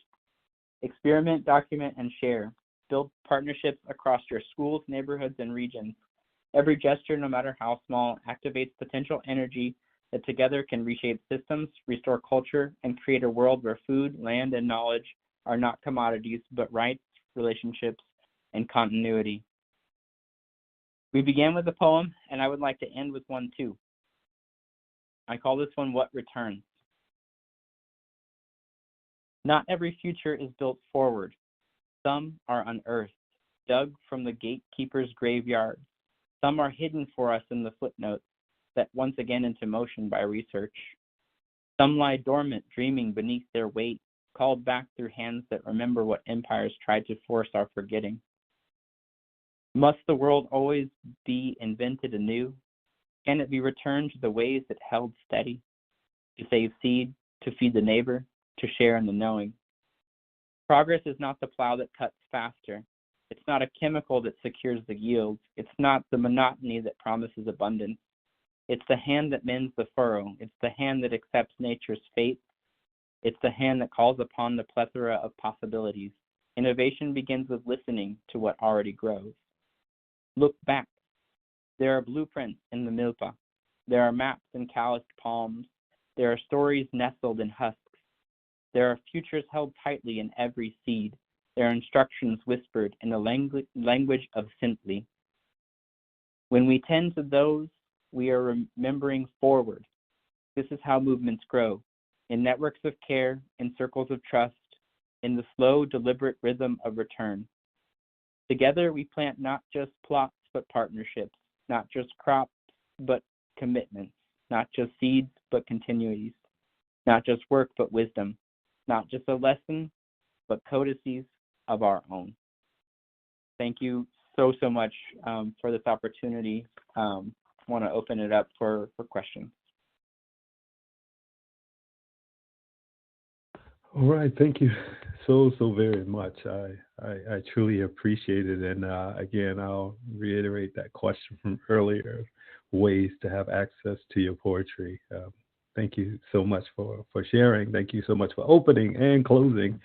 Experiment, document, and share. Build partnerships across your schools, neighborhoods, and regions. Every gesture, no matter how small, activates potential energy that together can reshape systems, restore culture, and create a world where food, land, and knowledge are not commodities, but rights, relationships, and continuity. We began with a poem, and I would like to end with one too. I call this one What Returns. Not every future is built forward. Some are unearthed, dug from the gatekeeper's graveyard. Some are hidden for us in the footnotes, set once again into motion by research. Some lie dormant, dreaming beneath their weight, called back through hands that remember what empires tried to force our forgetting. Must the world always be invented anew? Can it be returned to the ways it held steady? To save seed, to feed the neighbor, to share in the knowing. Progress is not the plow that cuts faster. It's not a chemical that secures the yield. It's not the monotony that promises abundance. It's the hand that mends the furrow. It's the hand that accepts nature's fate. It's the hand that calls upon the plethora of possibilities. Innovation begins with listening to what already grows. Look back. There are blueprints in the milpa. There are maps in calloused palms. There are stories nestled in husks. There are futures held tightly in every seed. There are instructions whispered in the language of simply. When we tend to those, we are remembering forward. This is how movements grow, in networks of care, in circles of trust, in the slow, deliberate rhythm of return. Together, we plant not just plots, but partnerships, not just crops, but commitments, not just seeds, but continuities, not just work, but wisdom, not just a lesson, but codices of our own. Thank you so much for this opportunity. I want to open it up for questions. All right, thank you so very much. I truly appreciate it. And again, I'll reiterate that question from earlier, ways to have access to your poetry. Thank you so much for sharing. Thank you so much for opening and closing.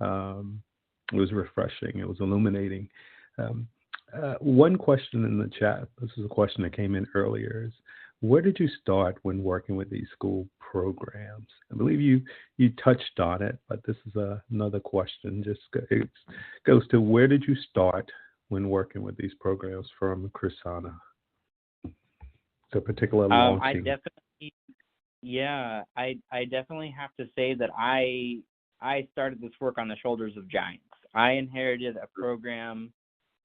It was refreshing. It was illuminating. One question in the chat, this is a question that came in earlier, is where did you start when working with these school programs? I believe you touched on it, but this is another question. It goes to where did you start when working with these programs from Chrisana? So particular launching. I definitely have to say that I started this work on the shoulders of giants. I inherited a program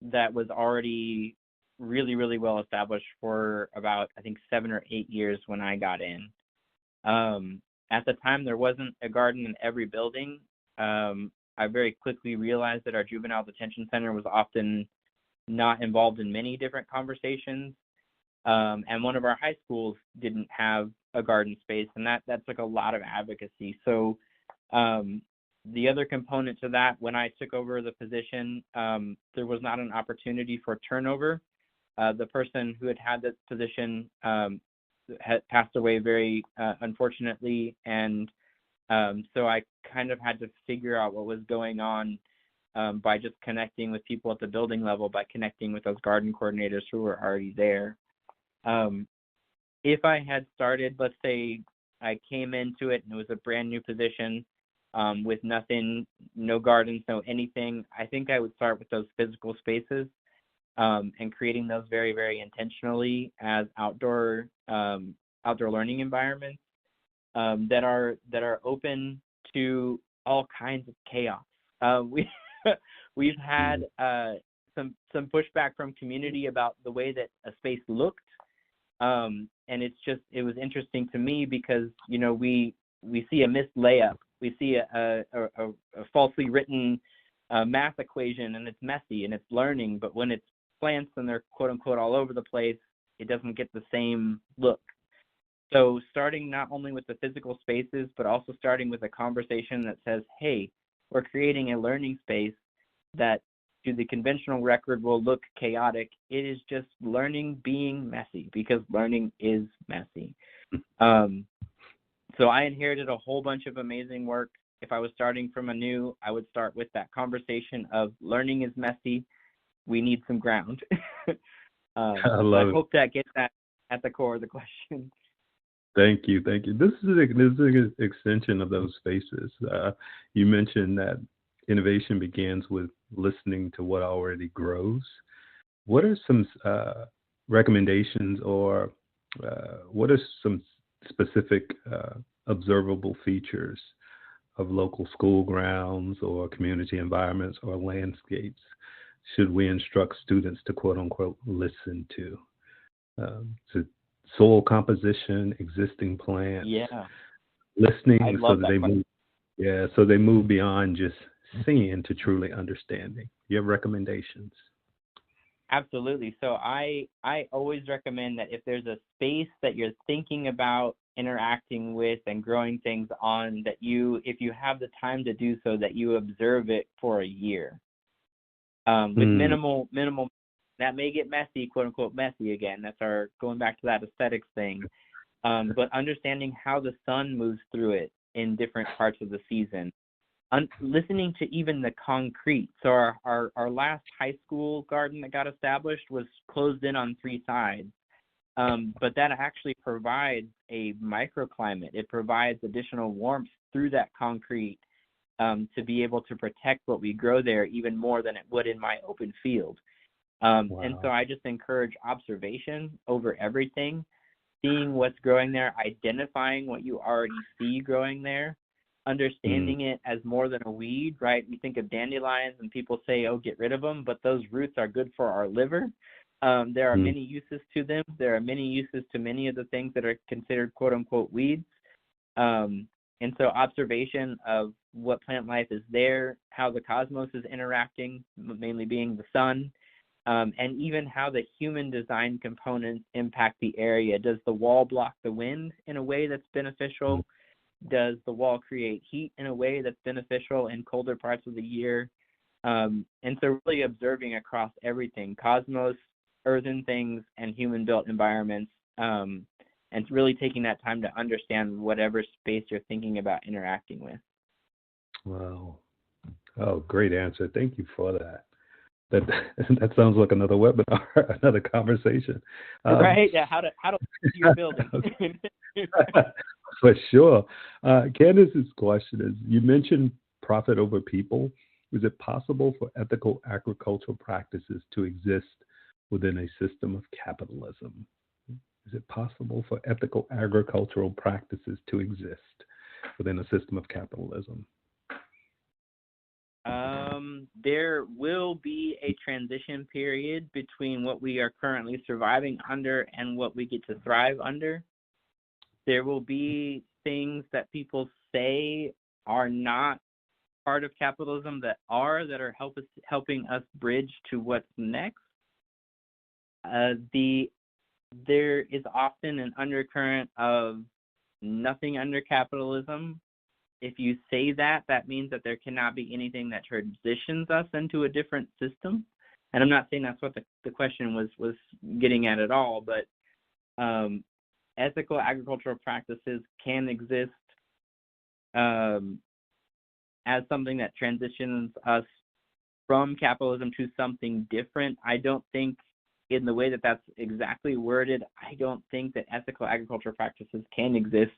that was already really, really well established for about, I think, 7 or 8 years when I got in. At the time, there wasn't a garden in every building. I very quickly realized that our juvenile detention center was often not involved in many different conversations. And one of our high schools didn't have a garden space, and that took a lot of advocacy. So the other component to that, when I took over the position, there was not an opportunity for turnover. The person who had this position had passed away very unfortunately, and so I kind of had to figure out what was going on by just connecting with people at the building level, by connecting with those garden coordinators who were already there. If I had started, let's say I came into it and it was a brand new position with nothing, no gardens, no anything, I think I would start with those physical spaces and creating those very, very intentionally as outdoor learning environments that are open to all kinds of chaos. We've had some pushback from community about the way that a space looked. And it was interesting to me because, we see a missed layup. We see a falsely written math equation and it's messy and it's learning, but when it's plants and they're quote unquote all over the place, it doesn't get the same look. So starting not only with the physical spaces, but also starting with a conversation that says, hey, we're creating a learning space that to the conventional record will look chaotic. It is just learning being messy, because learning is messy. So I inherited a whole bunch of amazing work. If I was starting from anew, I would start with that conversation of learning is messy. We need some ground. I hope that gets that at the core of the question. Thank you. This is an extension of those spaces. You mentioned that innovation begins with listening to what already grows. What are some recommendations, or what are some specific observable features of local school grounds or community environments or landscapes should we instruct students to quote unquote listen to? Soil composition, existing plants, listening so that they move. Yeah, so they move beyond just seeing to truly understanding. You have recommendations? Absolutely. So I always recommend that if there's a space that you're thinking about interacting with and growing things on, that if you have the time to do so, that you observe it for a year. With minimal, that may get messy, quote unquote messy again. That's our going back to that aesthetics thing. But understanding how the sun moves through it in different parts of the season. Listening to even the concrete. So our last high school garden that got established was closed in on 3 sides. But that actually provides a microclimate. It provides additional warmth through that concrete to be able to protect what we grow there even more than it would in my open field. Wow. And so I just encourage observation over everything, seeing what's growing there, identifying what you already see growing there, understanding it as more than a weed, right? We think of dandelions and people say, oh, get rid of them, but those roots are good for our liver. There are many uses to them. There are many uses to many of the things that are considered quote unquote weeds. And so observation of what plant life is there, how the cosmos is interacting, mainly being the sun, and even how the human design components impact the area. Does the wall block the wind in a way that's beneficial? Does the wall create heat in a way that's beneficial in colder parts of the year? And so really observing across everything, cosmos, earthen things, and human-built environments, and really taking that time to understand whatever space you're thinking about interacting with. Wow. Oh, great answer. Thank you for that. That sounds like another webinar, another conversation. Right? Yeah. How to see your building. For sure. Candace's question is: you mentioned profit over people. Is it possible for ethical agricultural practices to exist within a system of capitalism? Is it possible for ethical agricultural practices to exist within a system of capitalism? There will be a transition period between what we are currently surviving under and what we get to thrive under. There will be things that people say are not part of capitalism that are helping us bridge to what's next. There is often an undercurrent of nothing under capitalism. If you say that, that means that there cannot be anything that transitions us into a different system. And I'm not saying that's what the question was getting at all, but ethical agricultural practices can exist as something that transitions us from capitalism to something different. I don't think in the way that that's exactly worded, I don't think that ethical agricultural practices can exist.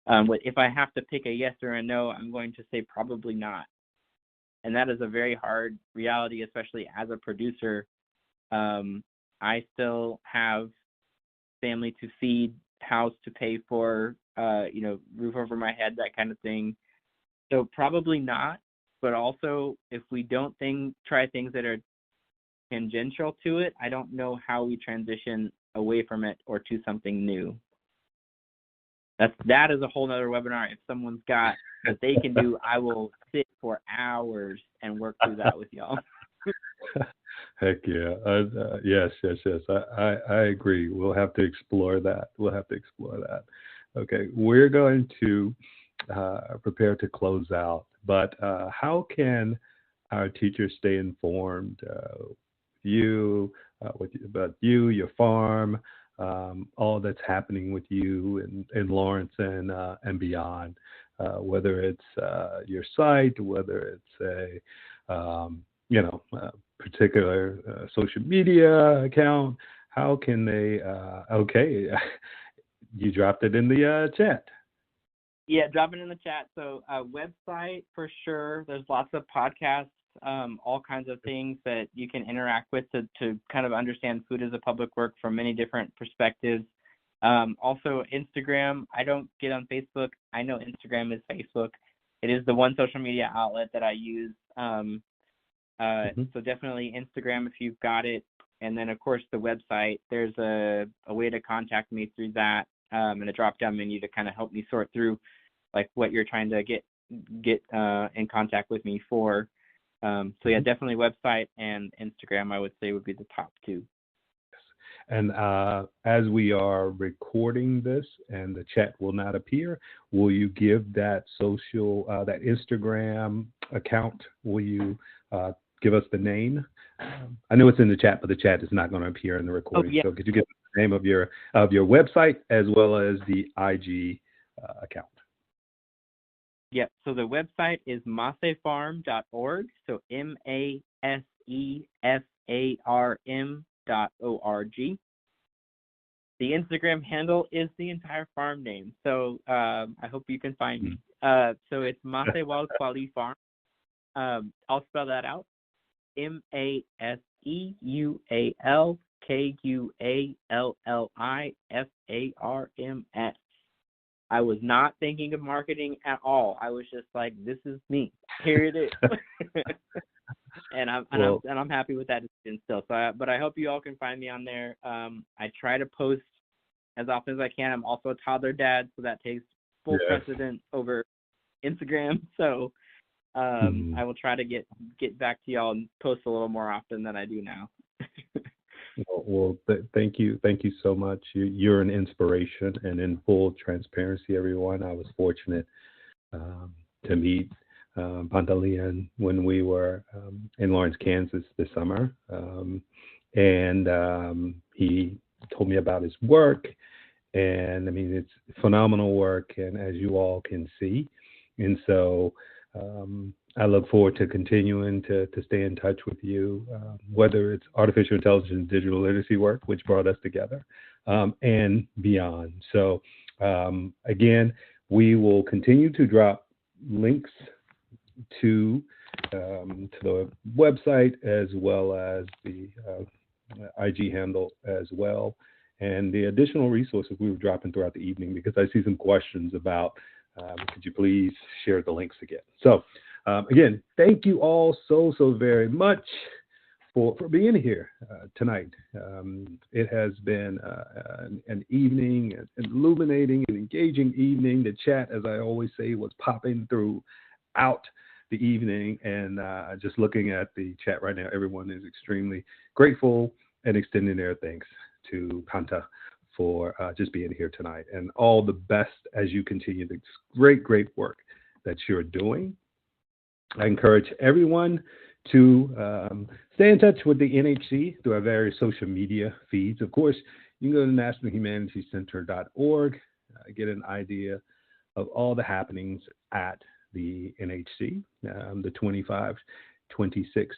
But if I have to pick a yes or a no, I'm going to say probably not. And that is a very hard reality, especially as a producer. I still have family to feed, house to pay for, roof over my head, that kind of thing. So probably not. But also, if we don't try things that are tangential to it, I don't know how we transition away from it or to something new. That is a whole nother webinar. If someone's got what they can do, I will sit for hours and work work through that with y'all. Heck yeah. Yes. I agree. We'll have to explore that. Okay. We're going to prepare to close out, but how can our teachers stay informed about you, your farm, all that's happening with you in Lawrence and beyond, whether it's your site, whether it's a particular social media account? How can they? Okay, you dropped it in the chat. Yeah, drop it in the chat. So website for sure. There's lots of podcasts, all kinds of things that you can interact with to kind of understand food as a public work from many different perspectives. Also Instagram. I don't get on Facebook. I know Instagram is Facebook. It is the one social media outlet that I use. So definitely Instagram if you've got it. And then of course the website, there's a way to contact me through that. And a drop-down menu to kind of help me sort through like what you're trying to get in contact with me for. So yeah, definitely website and Instagram I would say would be the top two. And as we are recording this and the chat will not appear, will you give that that Instagram account? Will you give us the name? I know it's in the chat, but the chat is not going to appear in the recording. Oh, yeah. So could you give the name of your website as well as the IG account? Yep. So the website is masefarm.org. So MASEFARM.org. The Instagram handle is the entire farm name. So I hope you can find me. So it's Masewal Kwali Farm. I'll spell that out. MASEUALKUALLIFARMS. I was not thinking of marketing at all. I was just like, this is me. Here it is. and I'm happy with that decision still. So, but I hope you all can find me on there. I try to post as often as I can. I'm also a toddler dad, so that takes full precedent over Instagram. So I will try to get back to y'all and post a little more often than I do now. Thank you so much. You're an inspiration, and in full transparency, everyone, I was fortunate to meet Pantaleon when we were in Lawrence, Kansas this summer, and he told me about his work, and I mean it's phenomenal work, and as you all can see, and so. I look forward to continuing to stay in touch with you, whether it's artificial intelligence and digital literacy work, which brought us together, and beyond. So again, we will continue to drop links to the website as well as the IG handle as well, and the additional resources we were dropping throughout the evening, because I see some questions about could you please share the links again? So again, thank you all so very much for being here tonight. It has been an evening, an illuminating and engaging evening. The chat, as I always say, was popping throughout the evening, and just looking at the chat right now, everyone is extremely grateful and extending their thanks to Panta for just being here tonight, and all the best as you continue the great work that you're doing. I encourage everyone to stay in touch with the NHC through our various social media feeds. Of course, you can go to nationalhumanitiescenter.org, get an idea of all the happenings at the NHC. The 25-26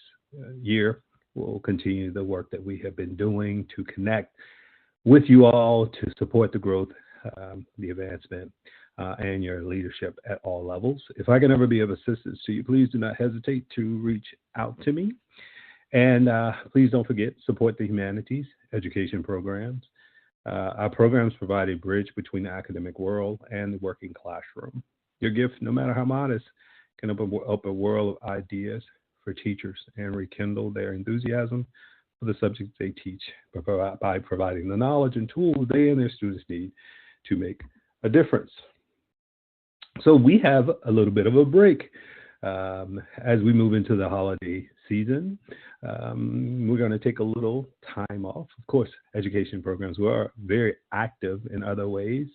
year will continue the work that we have been doing to connect with you all to support the growth, the advancement, and your leadership at all levels. If I can ever be of assistance to you, please do not hesitate to reach out to me. And please don't forget, support the humanities education programs. Our programs provide a bridge between the academic world and the working classroom. Your gift, no matter how modest, can open up a world of ideas for teachers and rekindle their enthusiasm for the subjects they teach by providing the knowledge and tools they and their students need to make a difference. So we have a little bit of a break As we move into the holiday season, we're going to take a little time off. Of course, education programs, we are very active in other ways.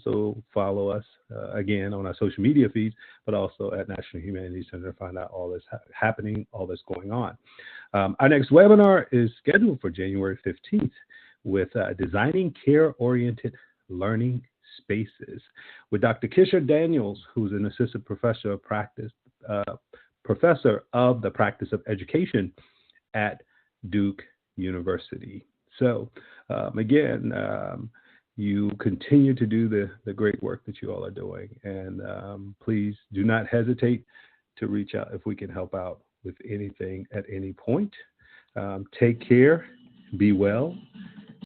So follow us again on our social media feeds, but also at National Humanities Center to find out all that's happening, all that's going on. Our next webinar is scheduled for January 15th with Designing Care-Oriented Learning Spaces with Dr. Kisha Daniels, who's an assistant professor of practice, professor of the practice of education at Duke University. So again, you continue to do the great work that you all are doing. And please do not hesitate to reach out if we can help out with anything at any point. Take care, be well,